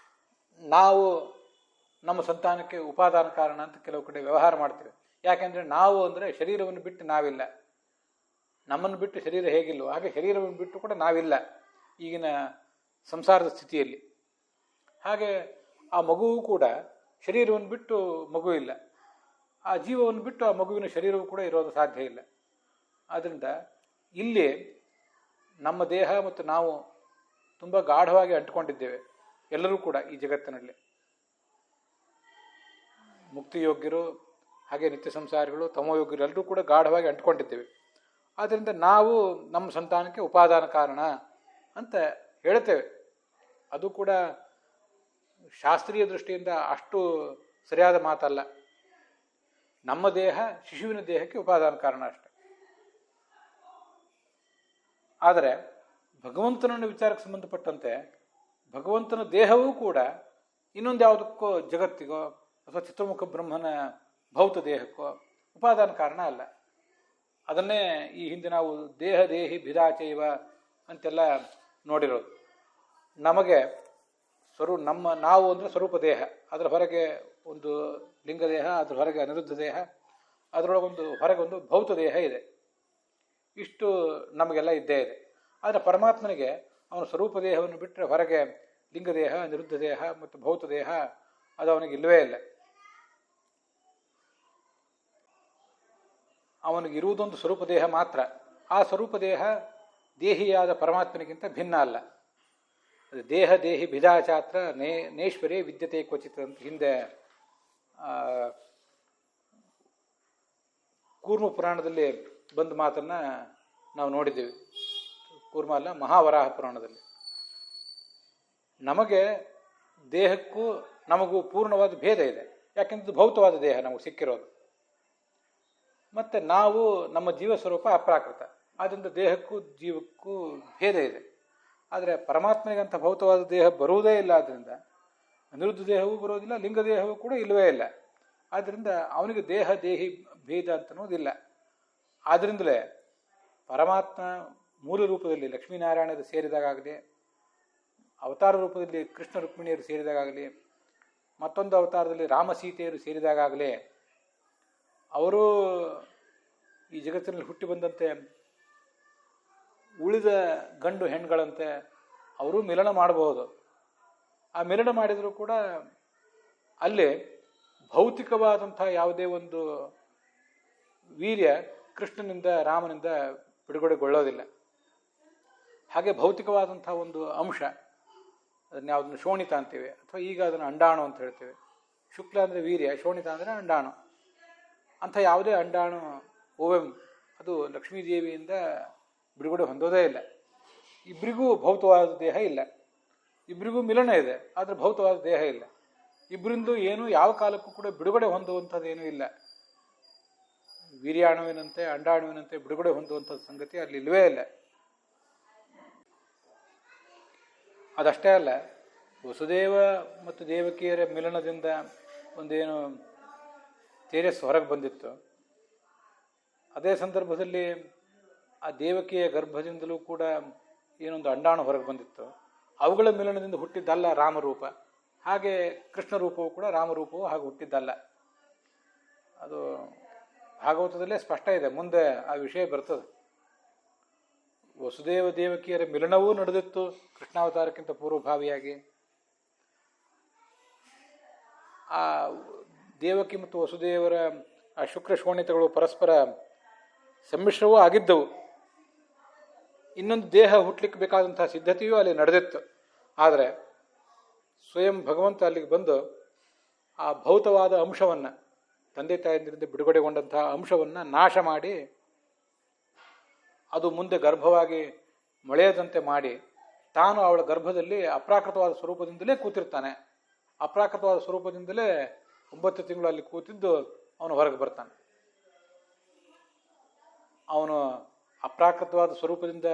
ನಾವು ನಮ್ಮ ಸಂತಾನಕ್ಕೆ ಉಪಾದಾನ ಕಾರಣ ಅಂತ ಕೆಲವು ಕಡೆ ವ್ಯವಹಾರ ಮಾಡ್ತೇವೆ. ಯಾಕೆಂದರೆ ನಾವು ಅಂದರೆ ಶರೀರವನ್ನು ಬಿಟ್ಟು ನಾವಿಲ್ಲ. ನಮ್ಮನ್ನು ಬಿಟ್ಟು ಶರೀರ ಹೇಗಿಲ್ವೋ ಹಾಗೆ ಶರೀರವನ್ನು ಬಿಟ್ಟು ಕೂಡ ನಾವಿಲ್ಲ ಈಗಿನ ಸಂಸಾರದ ಸ್ಥಿತಿಯಲ್ಲಿ. ಹಾಗೆ ಆ ಮಗುವು ಕೂಡ ಶರೀರವನ್ನು ಬಿಟ್ಟು ಮಗು ಇಲ್ಲ, ಆ ಜೀವವನ್ನು ಬಿಟ್ಟು ಆ ಮಗುವಿನ ಶರೀರವು ಕೂಡ ಇರೋದು ಸಾಧ್ಯ ಇಲ್ಲ. ಆದ್ದರಿಂದ ಇಲ್ಲಿ ನಮ್ಮ ದೇಹ ಮತ್ತು ನಾವು ತುಂಬ ಗಾಢವಾಗಿ ಅಂಟಿಕೊಂಡಿದ್ದೇವೆ ಎಲ್ಲರೂ ಕೂಡ ಈ ಜಗತ್ತಿನಲ್ಲಿ. ಮುಕ್ತಿಯೋಗ್ಯರು ಹಾಗೆ ನಿತ್ಯ ಸಂಸಾರಿಗಳು, ತಮೋಯೋಗ್ಯರು ಎಲ್ಲರೂ ಕೂಡ ಗಾಢವಾಗಿ ಅಂಟಿಕೊಂಡಿದ್ದೇವೆ. ಆದ್ದರಿಂದ ನಾವು ನಮ್ಮ ಸಂತಾನಕ್ಕೆ ಉಪಾದಾನ ಕಾರಣ ಅಂತ ಹೇಳ್ತೇವೆ. ಅದು ಕೂಡ ಶಾಸ್ತ್ರೀಯ ದೃಷ್ಟಿಯಿಂದ ಅಷ್ಟು ಸರಿಯಾದ ಮಾತಲ್ಲ. ನಮ್ಮ ದೇಹ ಶಿಶುವಿನ ದೇಹಕ್ಕೆ ಉಪಾದಾನ ಕಾರಣ ಅಷ್ಟೆ. ಆದರೆ ಭಗವಂತನನ್ನು ವಿಚಾರಕ್ಕೆ ಸಂಬಂಧಪಟ್ಟಂತೆ ಭಗವಂತನ ದೇಹವೂ ಕೂಡ ಇನ್ನೊಂದು ಯಾವುದಕ್ಕೋ ಜಗತ್ತಿಗೋ ಅಥವಾ ಚತುರ್ಮುಖ ಬ್ರಹ್ಮನ ಭೌತ ದೇಹಕ್ಕೋ ಉಪಾದಾನ ಕಾರಣ ಅಲ್ಲ. ಅದನ್ನೇ ಈ ಹಿಂದೆ ನಾವು ದೇಹ ದೇಹಿ ಭಿದಾಚೈವ ಅಂತೆಲ್ಲ ನೋಡಿರೋದು. ನಮಗೆ ನಾವು ಅಂದರೆ ಸ್ವರೂಪ ದೇಹ, ಅದರ ಹೊರಗೆ ಒಂದು ಲಿಂಗದೇಹ, ಅದರ ಹೊರಗೆ ಅನಿರುದ್ಧ ದೇಹ, ಅದರೊಳಗೊಂದು ಹೊರಗೆ ಒಂದು ಭೌತ ದೇಹ ಇದೆ. ಇಷ್ಟು ನಮಗೆಲ್ಲ ಇದ್ದೇ ಇದೆ. ಆದರೆ ಪರಮಾತ್ಮನಿಗೆ ಅವನ ಸ್ವರೂಪ ದೇಹವನ್ನು ಬಿಟ್ಟರೆ ಹೊರಗೆ ಲಿಂಗದೇಹ, ಅನಿರುದ್ಧ ದೇಹ ಮತ್ತು ಭೌತ ದೇಹ ಅದು ಅವನಿಗೆ ಇಲ್ಲವೇ ಇಲ್ಲ. ಅವನಿಗಿರುವುದೊಂದು ಸ್ವರೂಪ ದೇಹ ಮಾತ್ರ. ಆ ಸ್ವರೂಪ ದೇಹ ದೇಹಿಯಾದ ಪರಮಾತ್ಮನಿಗಿಂತ ಭಿನ್ನ ಅಲ್ಲ. ಅದು ದೇಹ ದೇಹಿ ಭಿದಾಚಾತ್ರ ನೇಶ್ವರೇ ವಿದ್ಯತೆ ಕ್ವಚಿತ್ ಅಂತ ಹಿಂದೆ ಕೂರ್ಮ ಪುರಾಣದಲ್ಲಿ ಬಂದ ಮಾತನ್ನು ನಾವು ನೋಡಿದ್ದೇವೆ. ಕೂರ್ಮ ಅಲ್ಲ, ಮಹಾವರಾಹ ಪುರಾಣದಲ್ಲಿ. ನಮಗೆ ದೇಹಕ್ಕೂ ನಮಗೂ ಪೂರ್ಣವಾದ ಭೇದ ಇದೆ. ಯಾಕೆಂದ್ರೆ ಭೌತವಾದ ದೇಹ ನಮಗೆ ಸಿಕ್ಕಿರೋದು. ಮತ್ತು ನಾವು ನಮ್ಮ ಜೀವ ಸ್ವರೂಪ ಅಪ್ರಾಕೃತ. ಆದ್ದರಿಂದ ದೇಹಕ್ಕೂ ಜೀವಕ್ಕೂ ಭೇದ ಇದೆ. ಆದರೆ ಪರಮಾತ್ಮನಿಗಂತ ಭೌತವಾದ ದೇಹ ಬರುವುದೇ ಇಲ್ಲ. ಆದ್ದರಿಂದ ಅನಿರುದ್ಧ ದೇಹವೂ ಬರೋದಿಲ್ಲ, ಲಿಂಗ ದೇಹವೂ ಕೂಡ ಇಲ್ಲವೇ ಇಲ್ಲ. ಆದ್ದರಿಂದ ಅವನಿಗೆ ದೇಹ ದೇಹಿ ಭೇದ ಅಂತನ್ನೋದಿಲ್ಲ. ಆದ್ದರಿಂದಲೇ ಪರಮಾತ್ಮ ಮೂಲ ರೂಪದಲ್ಲಿ ಲಕ್ಷ್ಮೀನಾರಾಯಣರು ಸೇರಿದಾಗಲಿ, ಅವತಾರ ರೂಪದಲ್ಲಿ ಕೃಷ್ಣ ರುಕ್ಮಿಣಿಯರು ಸೇರಿದಾಗಲಿ, ಮತ್ತೊಂದು ಅವತಾರದಲ್ಲಿ ರಾಮ ಸೀತೆಯರು ಸೇರಿದಾಗಲೇ ಅವರು ಈ ಜಗತ್ತಿನಲ್ಲಿ ಹುಟ್ಟಿ ಬಂದಂತೆ ಉಳಿದ ಗಂಡು ಹೆಣ್ಣುಗಳಂತೆ ಅವರು ಮಿಲನ ಮಾಡಬಹುದು. ಆ ಮಿಲನ ಮಾಡಿದರೂ ಕೂಡ ಅಲ್ಲಿ ಭೌತಿಕವಾದಂಥ ಯಾವುದೇ ಒಂದು ವೀರ್ಯ ಕೃಷ್ಣನಿಂದ ರಾಮನಿಂದ ಬಿಡುಗಡೆಗೊಳ್ಳೋದಿಲ್ಲ. ಹಾಗೆ ಭೌತಿಕವಾದಂಥ ಒಂದು ಅಂಶ, ಅದನ್ನು ಯಾವುದನ್ನು ಶೋಣಿತ ಅಂತೀವಿ, ಅಥವಾ ಈಗ ಅದನ್ನು ಅಂಡಾಣು ಅಂತ ಹೇಳ್ತೇವೆ. ಶುಕ್ಲ ಅಂದರೆ ವೀರ್ಯ, ಶೋಣಿತ ಅಂದರೆ ಅಂಡಾಣು. ಅಂಥ ಯಾವುದೇ ಅಂಡಾಣು ಓವೆಂ ಅದು ಲಕ್ಷ್ಮೀದೇವಿಯಿಂದ ಬಿಡುಗಡೆ ಹೊಂದೋದೇ ಇಲ್ಲ. ಇಬ್ಬರಿಗೂ ಭೌತವಾದ ದೇಹ ಇಲ್ಲ. ಇಬ್ಬರಿಗೂ ಮಿಲನ ಇದೆ, ಆದರೆ ಭೌತವಾದ ದೇಹ ಇಲ್ಲ. ಇಬ್ಬರಿಂದು ಏನು ಯಾವ ಕಾಲಕ್ಕೂ ಕೂಡ ಬಿಡುಗಡೆ ಹೊಂದುವಂಥದ್ದೇನೂ ಇಲ್ಲ. ವೀರ್ಯಾಣುವಿನಂತೆ ಅಂಡಾಣುವಿನಂತೆ ಬಿಡುಗಡೆ ಹೊಂದುವಂಥ ಸಂಗತಿ ಅಲ್ಲಿ ಇಲ್ಲವೇ ಇಲ್ಲ. ಅದಷ್ಟೇ ಅಲ್ಲ, ವಸುದೇವ ಮತ್ತು ದೇವಕಿಯರ ಮಿಲನದಿಂದ ಒಂದೇನು ತೇಜಸ್ಸು ಹೊರಗೆ ಬಂದಿತ್ತು, ಅದೇ ಸಂದರ್ಭದಲ್ಲಿ ಆ ದೇವಕಿಯ ಗರ್ಭದಿಂದಲೂ ಕೂಡ ಏನೊಂದು ಅಂಡಾಣು ಹೊರಗೆ ಬಂದಿತ್ತು. ಅವುಗಳ ಮಿಲನದಿಂದ ಹುಟ್ಟಿದ್ದಲ್ಲ ರಾಮರೂಪ. ಹಾಗೆ ಕೃಷ್ಣ ರೂಪವು ಕೂಡ ರಾಮರೂಪವು ಹಾಗೆ ಹುಟ್ಟಿದ್ದಲ್ಲ. ಅದು ಭಾಗವತದಲ್ಲೇ ಸ್ಪಷ್ಟ ಇದೆ, ಮುಂದೆ ಆ ವಿಷಯ ಬರ್ತದೆ. ವಸುದೇವ ದೇವಕಿಯರ ಮಿಲನವೂ ನಡೆದಿತ್ತು ಕೃಷ್ಣಾವತಾರಕ್ಕಿಂತ ಪೂರ್ವಭಾವಿಯಾಗಿ. ಆ ದೇವಕಿ ಮತ್ತು ವಸುದೇವರ ಆ ಶುಕ್ರ ಶೋಣಿತಗಳು ಪರಸ್ಪರ ಸಮ್ಮಿಶ್ರವೂ ಆಗಿದ್ದವು. ಇನ್ನೊಂದು ದೇಹ ಹುಟ್ಟಲಿಕ್ಕೆ ಬೇಕಾದಂತಹ ಸಿದ್ಧತೆಯೂ ಅಲ್ಲಿ ನಡೆದಿತ್ತು. ಆದರೆ ಸ್ವಯಂ ಭಗವಂತ ಅಲ್ಲಿಗೆ ಬಂದು ಆ ಭೌತವಾದ ಅಂಶವನ್ನು, ತಂದೆ ತಾಯಂದಿರಿಂದ ಬಿಡುಗಡೆಗೊಂಡಂತಹ ಅಂಶವನ್ನು ನಾಶ ಮಾಡಿ ಅದು ಮುಂದೆ ಗರ್ಭವಾಗಿ ಮೊಳೆಯದಂತೆ ಮಾಡಿ ತಾನು ಅವಳ ಗರ್ಭದಲ್ಲಿ ಅಪ್ರಾಕೃತವಾದ ಸ್ವರೂಪದಿಂದಲೇ ಕೂತಿರ್ತಾನೆ. ಅಪ್ರಾಕೃತವಾದ ಸ್ವರೂಪದಿಂದಲೇ 9 ತಿಂಗಳು ಅಲ್ಲಿ ಕೂತಿದ್ದು ಅವನು ಹೊರಗೆ ಬರ್ತಾನೆ. ಅವನು ಅಪ್ರಾಕೃತವಾದ ಸ್ವರೂಪದಿಂದ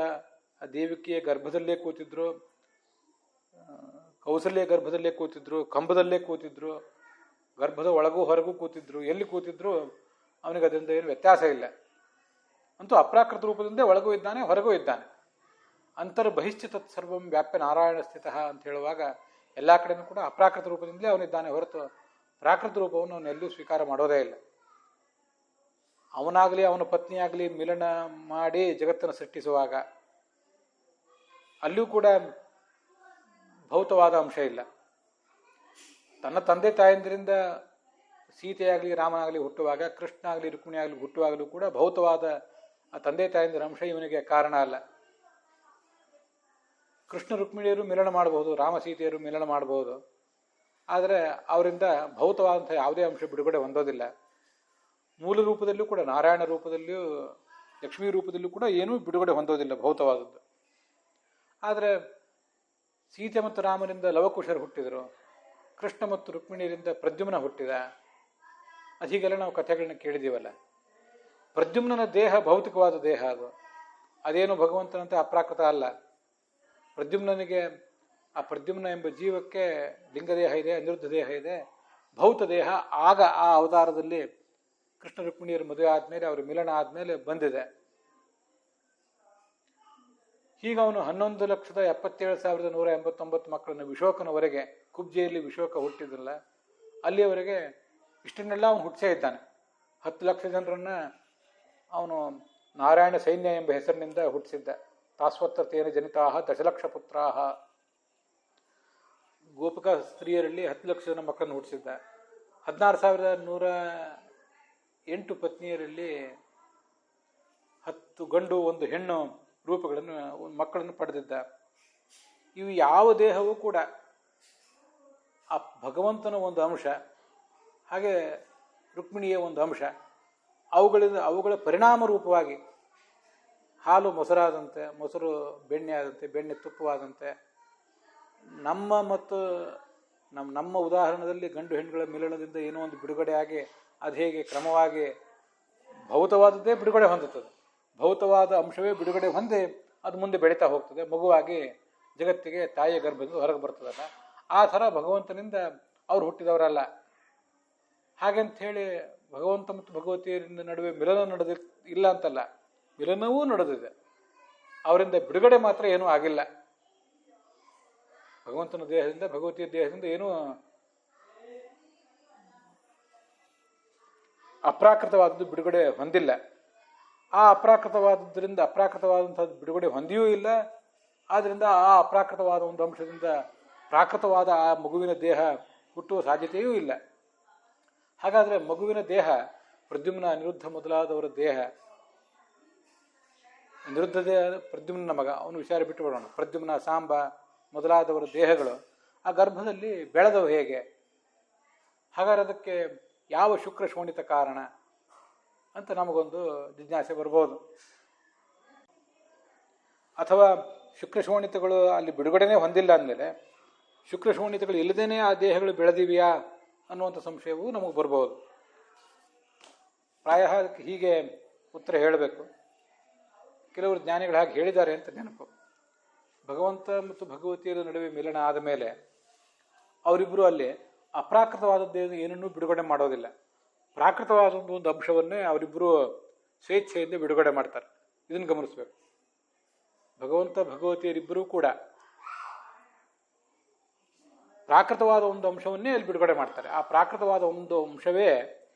ಆ ದೇವಿಕೆಯ ಗರ್ಭದಲ್ಲೇ ಕೂತಿದ್ರು, ಕೌಸಲ್ಯ ಗರ್ಭದಲ್ಲೇ ಕೂತಿದ್ರು, ಕಂಬದಲ್ಲೇ ಕೂತಿದ್ರು, ಗರ್ಭದ ಒಳಗೂ ಹೊರಗೂ ಕೂತಿದ್ರು. ಎಲ್ಲಿ ಕೂತಿದ್ರು ಅವನಿಗೆ ಅದರಿಂದ ಏನು ವ್ಯತ್ಯಾಸ ಇಲ್ಲ. ಅಂತೂ ಅಪ್ರಾಕೃತ ರೂಪದಿಂದ ಒಳಗೂ ಇದ್ದಾನೆ, ಹೊರಗೂ ಇದ್ದಾನೆ. ಅಂತರ್ಬಹಿಶ್ಚ ತತ್ಸರ್ವಂ ವ್ಯಾಪ್ಯ ನಾರಾಯಣ ಸ್ಥಿತ ಅಂತ ಹೇಳುವಾಗ ಎಲ್ಲ ಕಡೆಯೂ ಕೂಡ ಅಪ್ರಾಕೃತ ರೂಪದಿಂದಲೇ ಅವನಿದ್ದಾನೆ ಹೊರತು ಪ್ರಾಕೃತ ರೂಪವನ್ನು ಅವನು ಎಲ್ಲೂ ಸ್ವೀಕಾರ ಮಾಡೋದೇ ಇಲ್ಲ. ಅವನಾಗಲಿ ಅವನ ಪತ್ನಿಯಾಗಲಿ ಮಿಲನ ಮಾಡಿ ಜಗತ್ತನ್ನು ಸೃಷ್ಟಿಸುವಾಗ ಅಲ್ಲಿಯೂ ಕೂಡ ಭೌತವಾದ ಅಂಶ ಇಲ್ಲ. ತನ್ನ ತಂದೆ ತಾಯಂದಿರಿಂದ ಸೀತೆಯಾಗಲಿ ರಾಮನಾಗಲಿ ಹುಟ್ಟುವಾಗ, ಕೃಷ್ಣ ಆಗಲಿ ರುಕ್ಮಿಣಿ ಆಗಲಿ ಹುಟ್ಟುವಾಗಲೂ ಕೂಡ ಭೌತವಾದ ಆ ತಂದೆ ತಾಯಂದಿರ ಅಂಶ ಇವನಿಗೆ ಕಾರಣ ಅಲ್ಲ. ಕೃಷ್ಣ ರುಕ್ಮಿಣಿಯರು ಮಿಲನ ಮಾಡಬಹುದು, ರಾಮ ಸೀತೆಯರು ಮಿಲನ ಮಾಡಬಹುದು, ಆದರೆ ಅವರಿಂದ ಭೌತವಾದಂಥ ಯಾವುದೇ ಅಂಶ ಬಿಡುಗಡೆ ಹೊಂದೋದಿಲ್ಲ. ಮೂಲ ರೂಪದಲ್ಲೂ ಕೂಡ, ನಾರಾಯಣ ರೂಪದಲ್ಲಿಯೂ ಲಕ್ಷ್ಮೀ ರೂಪದಲ್ಲೂ ಕೂಡ ಏನೂ ಬಿಡುಗಡೆ ಹೊಂದೋದಿಲ್ಲ ಭೌತವಾದದ್ದು. ಆದರೆ ಸೀತೆ ಮತ್ತು ರಾಮನಿಂದ ಲವಕುಶರು ಹುಟ್ಟಿದರು, ಕೃಷ್ಣ ಮತ್ತು ರುಕ್ಮಿಣಿಯರಿಂದ ಪ್ರದ್ಯುಮ್ನ ಹುಟ್ಟಿದ. ಹೀಗೆಲ್ಲ ನಾವು ಕಥೆಗಳನ್ನ ಕೇಳಿದೀವಲ್ಲ. ಪ್ರದ್ಯುಮ್ನ ದೇಹ ಭೌತಿಕವಾದ ದೇಹ, ಅದೇನು ಭಗವಂತನಂತೆ ಅಪ್ರಾಕೃತ ಅಲ್ಲ. ಪ್ರದ್ಯುಮ್ನಿಗೆ, ಆ ಪ್ರದ್ಯುಮ್ನ ಎಂಬ ಜೀವಕ್ಕೆ ಲಿಂಗದೇಹ ಇದೆ, ಅನಿರುದ್ಧ ದೇಹ ಇದೆ, ಭೌತ ದೇಹ ಆಗ ಆ ಅವತಾರದಲ್ಲಿ ಕೃಷ್ಣ ರುಕ್ಮಿಣಿಯರ ಮದುವೆ ಆದಮೇಲೆ, ಅವರ ಮಿಲನ ಆದಮೇಲೆ ಬಂದಿದೆ. ಹೀಗೆ ಅವನು 11,77,189 ಮಕ್ಕಳನ್ನು ವಿಶೋಕನವರೆಗೆ, ಕುಬ್ಜೆಯಲ್ಲಿ ವಿಶೋಕ ಹುಟ್ಟಿದ್ರಲ್ಲ ಅಲ್ಲಿಯವರೆಗೆ ಇಷ್ಟನ್ನೆಲ್ಲ ಅವನು ಹುಟ್ಟಿಸೇ ಇದ್ದಾನೆ. 10 ಲಕ್ಷ ಜನರನ್ನು ಅವನು ನಾರಾಯಣ ಸೈನ್ಯ ಎಂಬ ಹೆಸರಿನಿಂದ ಹುಟ್ಟಿಸಿದ್ದ. ತಾಸ್ವತ್ತೇನ ಜನಿತಾಹ ದಶಲಕ್ಷ ಪುತ್ರಾಹ. ಗೋಪಿಕಾ ಸ್ತ್ರೀಯರಲ್ಲಿ 10 ಲಕ್ಷ ಜನ ಮಕ್ಕಳನ್ನು ಹುಟ್ಟಿಸಿದ್ದ. 16,108 ಪತ್ನಿಯರಲ್ಲಿ 10 ಗಂಡು 1 ಹೆಣ್ಣು ರೂಪಗಳನ್ನು, ಮಕ್ಕಳನ್ನು ಪಡೆದಿದ್ದ. ಇವು ಯಾವ ದೇಹವೂ ಕೂಡ ಆ ಭಗವಂತನ ಒಂದು ಅಂಶ, ಹಾಗೆ ರುಕ್ಮಿಣಿಯ ಒಂದು ಅಂಶ. ಅವುಗಳ ಪರಿಣಾಮ ರೂಪವಾಗಿ ಹಾಲು ಮೊಸರಾದಂತೆ, ಮೊಸರು ಬೆಣ್ಣೆ ಆದಂತೆ, ಬೆಣ್ಣೆ ತುಪ್ಪವಾದಂತೆ, ನಮ್ಮ ಉದಾಹರಣೆಯಲ್ಲಿ ಗಂಡು ಹೆಣ್ಣುಗಳ ಮಿಲನದಿಂದ ಏನೋ ಒಂದು ಬಿಡುಗಡೆ ಆಗಿ ಅದು ಹೇಗೆ ಕ್ರಮವಾಗಿ ಭೌತವಾದದ್ದೇ ಬಿಡುಗಡೆ ಹೊಂದುತ್ತದೆ. ಭೌತವಾದ ಅಂಶವೇ ಬಿಡುಗಡೆ ಹೊಂದಿ ಅದು ಮುಂದೆ ಬೆಳೀತಾ ಹೋಗ್ತದೆ, ಮಗುವಾಗಿ ಜಗತ್ತಿಗೆ ತಾಯಿಯ ಗರ್ಭದಿಂದ ಹೊರಗೆ ಬರ್ತದಲ್ಲ. ಆ ಥರ ಭಗವಂತನಿಂದ ಅವ್ರು ಹುಟ್ಟಿದವರಲ್ಲ. ಹಾಗಂತ ಹೇಳಿ ಭಗವಂತ ಮತ್ತು ಭಗವತಿಯರಿಂದ ನಡುವೆ ಮಿಲನ ಇಲ್ಲ ಅಂತಲ್ಲ, ಮಿಲನವೂ ನಡೆದಿದೆ. ಅವರಿಂದ ಬಿಡುಗಡೆ ಮಾತ್ರ ಏನೂ ಆಗಿಲ್ಲ. ಭಗವಂತನ ದೇಹದಿಂದ ಭಗವತಿಯ ದೇಹದಿಂದ ಏನೂ ಅಪ್ರಾಕೃತವಾದದ್ದು ಬಿಡುಗಡೆ ಹೊಂದಿಲ್ಲ. ಆ ಅಪ್ರಾಕೃತವಾದದ್ರಿಂದ ಅಪ್ರಾಕೃತವಾದಂಥದ್ದು ಬಿಡುಗಡೆ ಹೊಂದಿಯೂ ಇಲ್ಲ. ಆದ್ದರಿಂದ ಆ ಅಪ್ರಾಕೃತವಾದ ಒಂದು ಅಂಶದಿಂದ ಪ್ರಾಕೃತವಾದ ಆ ಮಗುವಿನ ದೇಹ ಹುಟ್ಟುವ ಸಾಧ್ಯತೆಯೂ ಇಲ್ಲ. ಹಾಗಾದರೆ ಮಗುವಿನ ದೇಹ, ಪ್ರದ್ಯುಮ್ನ ಅನಿರುದ್ಧ ಮೊದಲಾದವರ ದೇಹ, ಅನಿರುದ್ಧ ದೇಹ ಪ್ರದ್ಯುಮ್ನ ಮಗ, ಅವನು ವಿಚಾರ ಬಿಟ್ಟುಬಿಡೋಣ. ಪ್ರದ್ಯುಮ್ನ, ಸಾಂಬ ಮೊದಲಾದವರ ದೇಹಗಳು ಆ ಗರ್ಭದಲ್ಲಿ ಬೆಳೆದವು ಹೇಗೆ? ಹಾಗಾದ್ರೆ ಅದಕ್ಕೆ ಯಾವ ಶುಕ್ರ ಶೋಣಿತ ಕಾರಣ ಅಂತ ನಮಗೊಂದು ಜಿಜ್ಞಾಸೆ ಬರ್ಬೋದು. ಅಥವಾ ಶುಕ್ರ ಶೋಣಿತಗಳು ಅಲ್ಲಿ ಬಿಡುಗಡೆನೇ ಹೊಂದಿಲ್ಲ ಅಂದಮೇಲೆ ಶುಕ್ರ ಶೋಣಿತಗಳು ಇಲ್ಲದೇನೆ ಆ ದೇಹಗಳು ಬೆಳೆದಿವೆಯಾ ಅನ್ನುವಂಥ ಸಂಶಯವೂ ನಮಗೆ ಬರ್ಬೋದು. ಪ್ರಾಯ ಅದಕ್ಕೆ ಹೀಗೆ ಉತ್ತರ ಹೇಳಬೇಕು. ಕೆಲವರು ಜ್ಞಾನಿಗಳು ಹಾಗೆ ಹೇಳಿದ್ದಾರೆ ಅಂತ ನೆನಪು. ಭಗವಂತ ಮತ್ತು ಭಗವತಿಯರ ನಡುವೆ ಮಿಲನ ಆದ ಮೇಲೆ ಅವರಿಬ್ಬರು ಅಲ್ಲಿ ಅಪ್ರಾಕೃತವಾದದ್ದೇನು ಏನನ್ನೂ ಬಿಡುಗಡೆ ಮಾಡೋದಿಲ್ಲ. ಪ್ರಾಕೃತವಾದ ಒಂದು ಅಂಶವನ್ನೇ ಅವರಿಬ್ಬರು ಸ್ವೇಚ್ಛೆಯಿಂದ ಬಿಡುಗಡೆ ಮಾಡ್ತಾರೆ. ಇದನ್ನು ಗಮನಿಸಬೇಕು. ಭಗವಂತ ಭಗವತಿಯರಿಬ್ಬರೂ ಕೂಡ ಪ್ರಾಕೃತವಾದ ಒಂದು ಅಂಶವನ್ನೇ ಅಲ್ಲಿ ಬಿಡುಗಡೆ ಮಾಡ್ತಾರೆ. ಆ ಪ್ರಾಕೃತವಾದ ಒಂದು ಅಂಶವೇ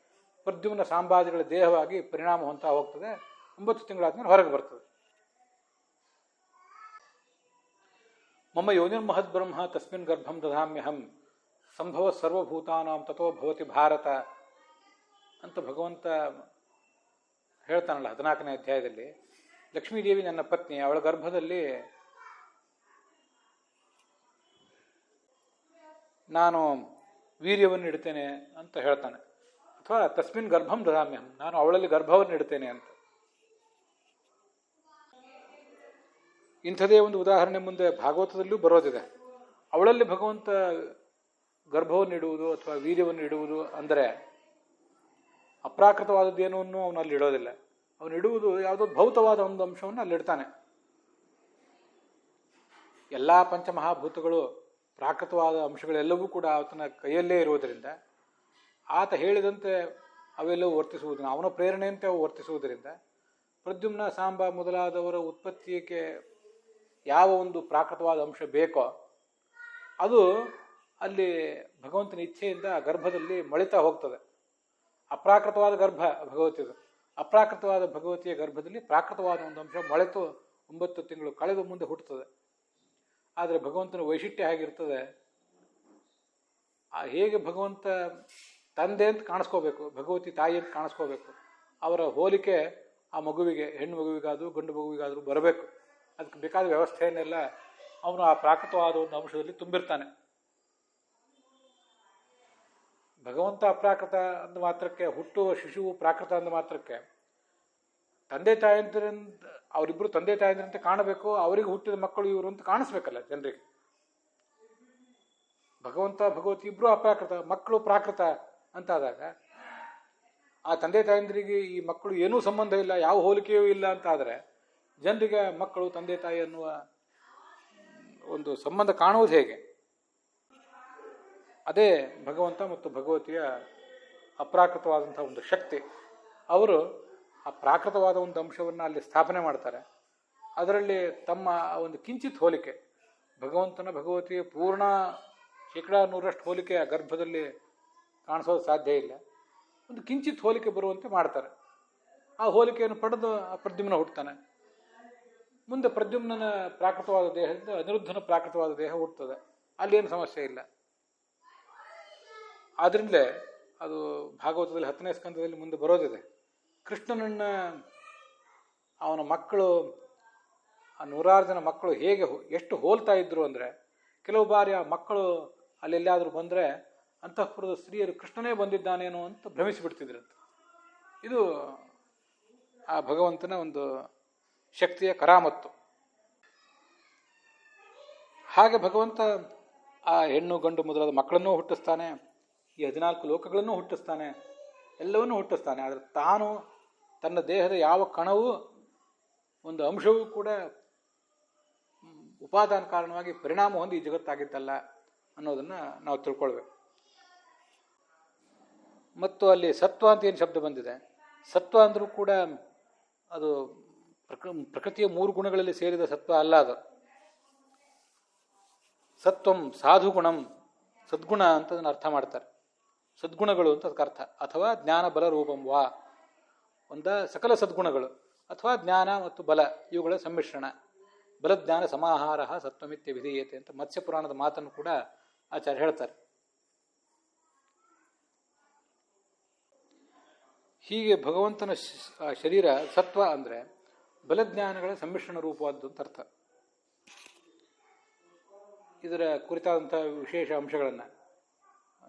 ಪ್ರದ್ಯುಮ್ನ ಸಾಂಬಾದಿಗಳ ದೇಹವಾಗಿ ಪರಿಣಾಮ ಹೊಂತಾ ಹೋಗ್ತದೆ. 9 ತಿಂಗಳಾದ್ಮೇಲೆ ಹೊರಗೆ ಬರ್ತದೆ. ಮಮ್ಮ ಯೋನಿರ್ಮಹದ್ ಬ್ರಹ್ಮ ತಸ್ಮಿನ್ ಗರ್ಭಂ ದಧಾಮ್ಯಹಂ ಸಂಭವ ಸರ್ವಭೂತಾನಾಂ ತಥೋ ಭವತಿ ಭಾರತ ಅಂತ ಭಗವಂತ ಹೇಳ್ತಾನಲ್ಲ 14ನೇ ಅಧ್ಯಾಯದಲ್ಲಿ. ಲಕ್ಷ್ಮೀದೇವಿ ನನ್ನ ಪತ್ನಿ, ಅವಳ ಗರ್ಭದಲ್ಲಿ ನಾನು ವೀರ್ಯವನ್ನು ಇಡ್ತೇನೆ ಅಂತ ಹೇಳ್ತಾನೆ. ಅಥವಾ ತಸ್ಮಿನ್ ಗರ್ಭಂ ದದಾಮ್ಯಹಂ, ನಾನು ಅವಳಲ್ಲಿ ಗರ್ಭವನ್ನು ಇಡ್ತೇನೆ ಅಂತ. ಇಂಥದೇ ಒಂದು ಉದಾಹರಣೆ ಮುಂದೆ ಭಾಗವತದಲ್ಲೂ ಬರೋದಿದೆ. ಅವಳಲ್ಲಿ ಭಗವಂತ ಗರ್ಭವನ್ನು ಇಡುವುದು ಅಥವಾ ವೀರ್ಯವನ್ನು ಇಡುವುದು ಅಂದರೆ ಅಪ್ರಾಕೃತವಾದದ್ದೇನೂ ಅವನಲ್ಲಿ ಇಡೋದಿಲ್ಲ. ಅವನು ಇಡುವುದು ಯಾವುದೋ ಭೌತವಾದ ಒಂದು ಅಂಶವನ್ನು ಅಲ್ಲಿಡ್ತಾನೆ. ಎಲ್ಲ ಪಂಚಮಹಾಭೂತಗಳು ಪ್ರಾಕೃತವಾದ ಅಂಶಗಳೆಲ್ಲವೂ ಕೂಡ ಆತನ ಕೈಯಲ್ಲೇ ಇರುವುದರಿಂದ, ಆತ ಹೇಳಿದಂತೆ ಅವೆಲ್ಲವೂ ವರ್ತಿಸುವುದನ್ನು, ಅವನ ಪ್ರೇರಣೆಯಂತೆ ಅವು ವರ್ತಿಸುವುದರಿಂದ ಪ್ರದ್ಯುಮ್ನ ಸಾಂಬ ಮೊದಲಾದವರ ಉತ್ಪತ್ತಿಗೆ ಯಾವ ಒಂದು ಪ್ರಾಕೃತವಾದ ಅಂಶ ಬೇಕೋ ಅದು ಅಲ್ಲಿ ಭಗವಂತನ ಇಚ್ಛೆಯಿಂದ ಗರ್ಭದಲ್ಲಿ ಮಳಿತಾ ಹೋಗ್ತದೆ. ಅಪ್ರಾಕೃತವಾದ ಗರ್ಭ ಭಗವತಿದು. ಅಪ್ರಾಕೃತವಾದ ಭಗವತಿಯ ಗರ್ಭದಲ್ಲಿ ಪ್ರಾಕೃತವಾದ ಒಂದು ಅಂಶ ಮೊಳೆತು 9 ತಿಂಗಳು ಕಳೆದು ಮುಂದೆ ಹುಟ್ಟುತ್ತದೆ. ಆದರೆ ಭಗವಂತನ ವೈಶಿಷ್ಟ್ಯ ಹೇಗಿರ್ತದೆ, ಹೇಗೆ ಭಗವಂತ ತಂದೆ ಅಂತ ಕಾಣಿಸ್ಕೋಬೇಕು, ಭಗವತಿ ತಾಯಿ ಅಂತ ಕಾಣಿಸ್ಕೋಬೇಕು, ಅವರ ಹೋಲಿಕೆ ಆ ಮಗುವಿಗೆ, ಹೆಣ್ಣು ಮಗುವಿಗಾದರೂ ಗಂಡು ಮಗುವಿಗಾದರೂ ಬರಬೇಕು. ಅದಕ್ಕೆ ಬೇಕಾದ ವ್ಯವಸ್ಥೆಯನ್ನೆಲ್ಲ ಅವನು ಆ ಪ್ರಾಕೃತವಾದ ಒಂದು ಅಂಶದಲ್ಲಿ ತುಂಬಿರ್ತಾನೆ. ಭಗವಂತ ಅಪ್ರಾಕೃತ ಅಂದ ಮಾತ್ರಕ್ಕೆ, ಹುಟ್ಟುವ ಶಿಶುವು ಪ್ರಾಕೃತ ಅಂದ ಮಾತ್ರಕ್ಕೆ ತಂದೆ ತಾಯಂದ್ರಿಂದ ಅವರಿಬ್ಬರು ತಂದೆ ತಾಯಂದ್ರಂತೆ ಕಾಣಬೇಕು. ಅವರಿಗೆ ಹುಟ್ಟಿದ ಮಕ್ಕಳು ಇವರು ಅಂತ ಕಾಣಿಸ್ಬೇಕಲ್ಲ ಜನರಿಗೆ. ಭಗವಂತ ಭಗವತಿ ಇಬ್ಬರು ಅಪ್ರಾಕೃತ, ಮಕ್ಕಳು ಪ್ರಾಕೃತ ಅಂತಾದಾಗ ಆ ತಂದೆ ತಾಯಂದ್ರಿಗೆ ಈ ಮಕ್ಕಳು ಏನೂ ಸಂಬಂಧ ಇಲ್ಲ, ಯಾವ ಹೋಲಿಕೆಯೂ ಇಲ್ಲ ಅಂತಾದರೆ ಜನರಿಗೆ ಮಕ್ಕಳು ತಂದೆ ತಾಯಿ ಅನ್ನುವ ಒಂದು ಸಂಬಂಧ ಕಾಣುವುದು ಹೇಗೆ? ಅದೇ ಭಗವಂತ ಮತ್ತು ಭಗವತಿಯ ಅಪ್ರಾಕೃತವಾದಂಥ ಒಂದು ಶಕ್ತಿ. ಅವರು ಆ ಪ್ರಾಕೃತವಾದ ಒಂದು ಅಂಶವನ್ನು ಅಲ್ಲಿ ಸ್ಥಾಪನೆ ಮಾಡ್ತಾರೆ. ಅದರಲ್ಲಿ ತಮ್ಮ ಒಂದು ಕಿಂಚಿತ್ ಹೋಲಿಕೆ, ಭಗವಂತನ ಭಗವತಿಯ ಪೂರ್ಣ 100% ಹೋಲಿಕೆ ಆ ಗರ್ಭದಲ್ಲಿ ಕಾಣಿಸೋದು ಸಾಧ್ಯ ಇಲ್ಲ. ಒಂದು ಕಿಂಚಿತ್ ಹೋಲಿಕೆ ಬರುವಂತೆ ಮಾಡ್ತಾರೆ. ಆ ಹೋಲಿಕೆಯನ್ನು ಪಡೆದು ಆ ಪ್ರದ್ಯುಮ್ನ ಹುಟ್ಟುತ್ತಾನೆ. ಮುಂದೆ ಪ್ರದ್ಯುಮ್ನ ಪ್ರಾಕೃತವಾದ ದೇಹದಿಂದ ಅನಿರುದ್ಧನ ಪ್ರಾಕೃತವಾದ ದೇಹ ಹುಟ್ಟುತ್ತದೆ. ಅಲ್ಲೇನು ಸಮಸ್ಯೆ ಇಲ್ಲ. ಆದ್ರಿಂದಲೇ ಅದು ಭಾಗವತದಲ್ಲಿ 10ನೇ ಸ್ಕಂದದಲ್ಲಿ ಮುಂದೆ ಬರೋದಿದೆ. ಕೃಷ್ಣನನ್ನ ಅವನ ಮಕ್ಕಳು, ಆ 106 ಜನ ಮಕ್ಕಳು ಹೇಗೆ ಎಷ್ಟು ಹೋಲ್ತಾ ಇದ್ರು ಅಂದರೆ, ಕೆಲವು ಬಾರಿ ಆ ಮಕ್ಕಳು ಅಲ್ಲೆಲ್ಲಾದರೂ ಬಂದರೆ ಅಂತಃಪುರದ ಸ್ತ್ರೀಯರು ಕೃಷ್ಣನೇ ಬಂದಿದ್ದಾನೇನೋ ಅಂತ ಭ್ರಮಿಸಿಬಿಡ್ತಿದ್ರಂತೆ. ಇದು ಆ ಭಗವಂತನ ಒಂದು ಶಕ್ತಿಯ ಕರಾಮತ್ತು. ಹಾಗೆ ಭಗವಂತ ಆ ಹೆಣ್ಣು ಗಂಡು ಮೊದಲಾದ ಮಕ್ಕಳನ್ನೂ ಹುಟ್ಟಿಸ್ತಾನೆ, ಈ 14 ಲೋಕಗಳನ್ನು ಹುಟ್ಟಿಸ್ತಾನೆ, ಎಲ್ಲವನ್ನೂ ಹುಟ್ಟಿಸ್ತಾನೆ. ಆದರೆ ತಾನು ತನ್ನ ದೇಹದ ಯಾವ ಕಣವೂ ಒಂದು ಅಂಶವೂ ಕೂಡ ಉಪಾದಾನ ಕಾರಣವಾಗಿ ಪರಿಣಾಮ ಹೊಂದಿ ಈ ಜಗತ್ತಾಗಿದ್ದಲ್ಲ ಅನ್ನೋದನ್ನು ನಾವು ತಿಳ್ಕೊಳ್ಬೇಕು. ಮತ್ತು ಅಲ್ಲಿ ಸತ್ವ ಅಂತ ಏನು ಶಬ್ದ ಬಂದಿದೆ, ಸತ್ವ ಅಂದರೂ ಕೂಡ ಅದು ಪ್ರಕೃತಿಯ 3 ಗುಣಗಳಲ್ಲಿ ಸೇರಿದ ಸತ್ವ ಅಲ್ಲ. ಅದು ಸತ್ವಂ ಸಾಧುಗುಣಂ, ಸದ್ಗುಣ ಅಂತ ಅದನ್ನು ಅರ್ಥ ಮಾಡ್ತಾರೆ. ಸದ್ಗುಣಗಳು ಅಂತ ಅದಕ್ಕೆ ಅರ್ಥ. ಅಥವಾ ಜ್ಞಾನ ಬಲ ರೂಪಂ ವಾ, ಸಕಲ ಸದ್ಗುಣಗಳು ಅಥವಾ ಜ್ಞಾನ ಮತ್ತು ಬಲ ಇವುಗಳ ಸಮ್ಮಿಶ್ರಣ. ಬಲಜ್ಞಾನ ಸಮಾಹಾರ ಸತ್ವಮಿತ್ಯ ವಿಧೀಯತೆ ಅಂತ ಮತ್ಸ್ಯ ಪುರಾಣದ ಮಾತನ್ನು ಕೂಡ ಆಚಾರ್ಯ ಹೇಳ್ತಾರೆ. ಹೀಗೆ ಭಗವಂತನ ಶರೀರ ಸತ್ವ ಅಂದರೆ ಬಲಜ್ಞಾನಗಳ ಸಮ್ಮಿಶ್ರಣ ರೂಪವಾದ್ದು ಅಂತ ಅರ್ಥ. ಇದರ ಕುರಿತಾದಂಥ ವಿಶೇಷ ಅಂಶಗಳನ್ನು,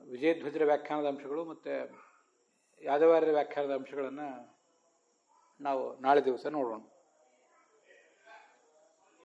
ವಿಜಯಧ್ವಜರ ವ್ಯಾಖ್ಯಾನದ ಅಂಶಗಳು ಮತ್ತು ಯಾದವಾರ್ಯರ ವ್ಯಾಖ್ಯಾನದ ಅಂಶಗಳನ್ನು ನಾವು ನಾಳೆ ದಿವಸ ನೋಡೋಣ.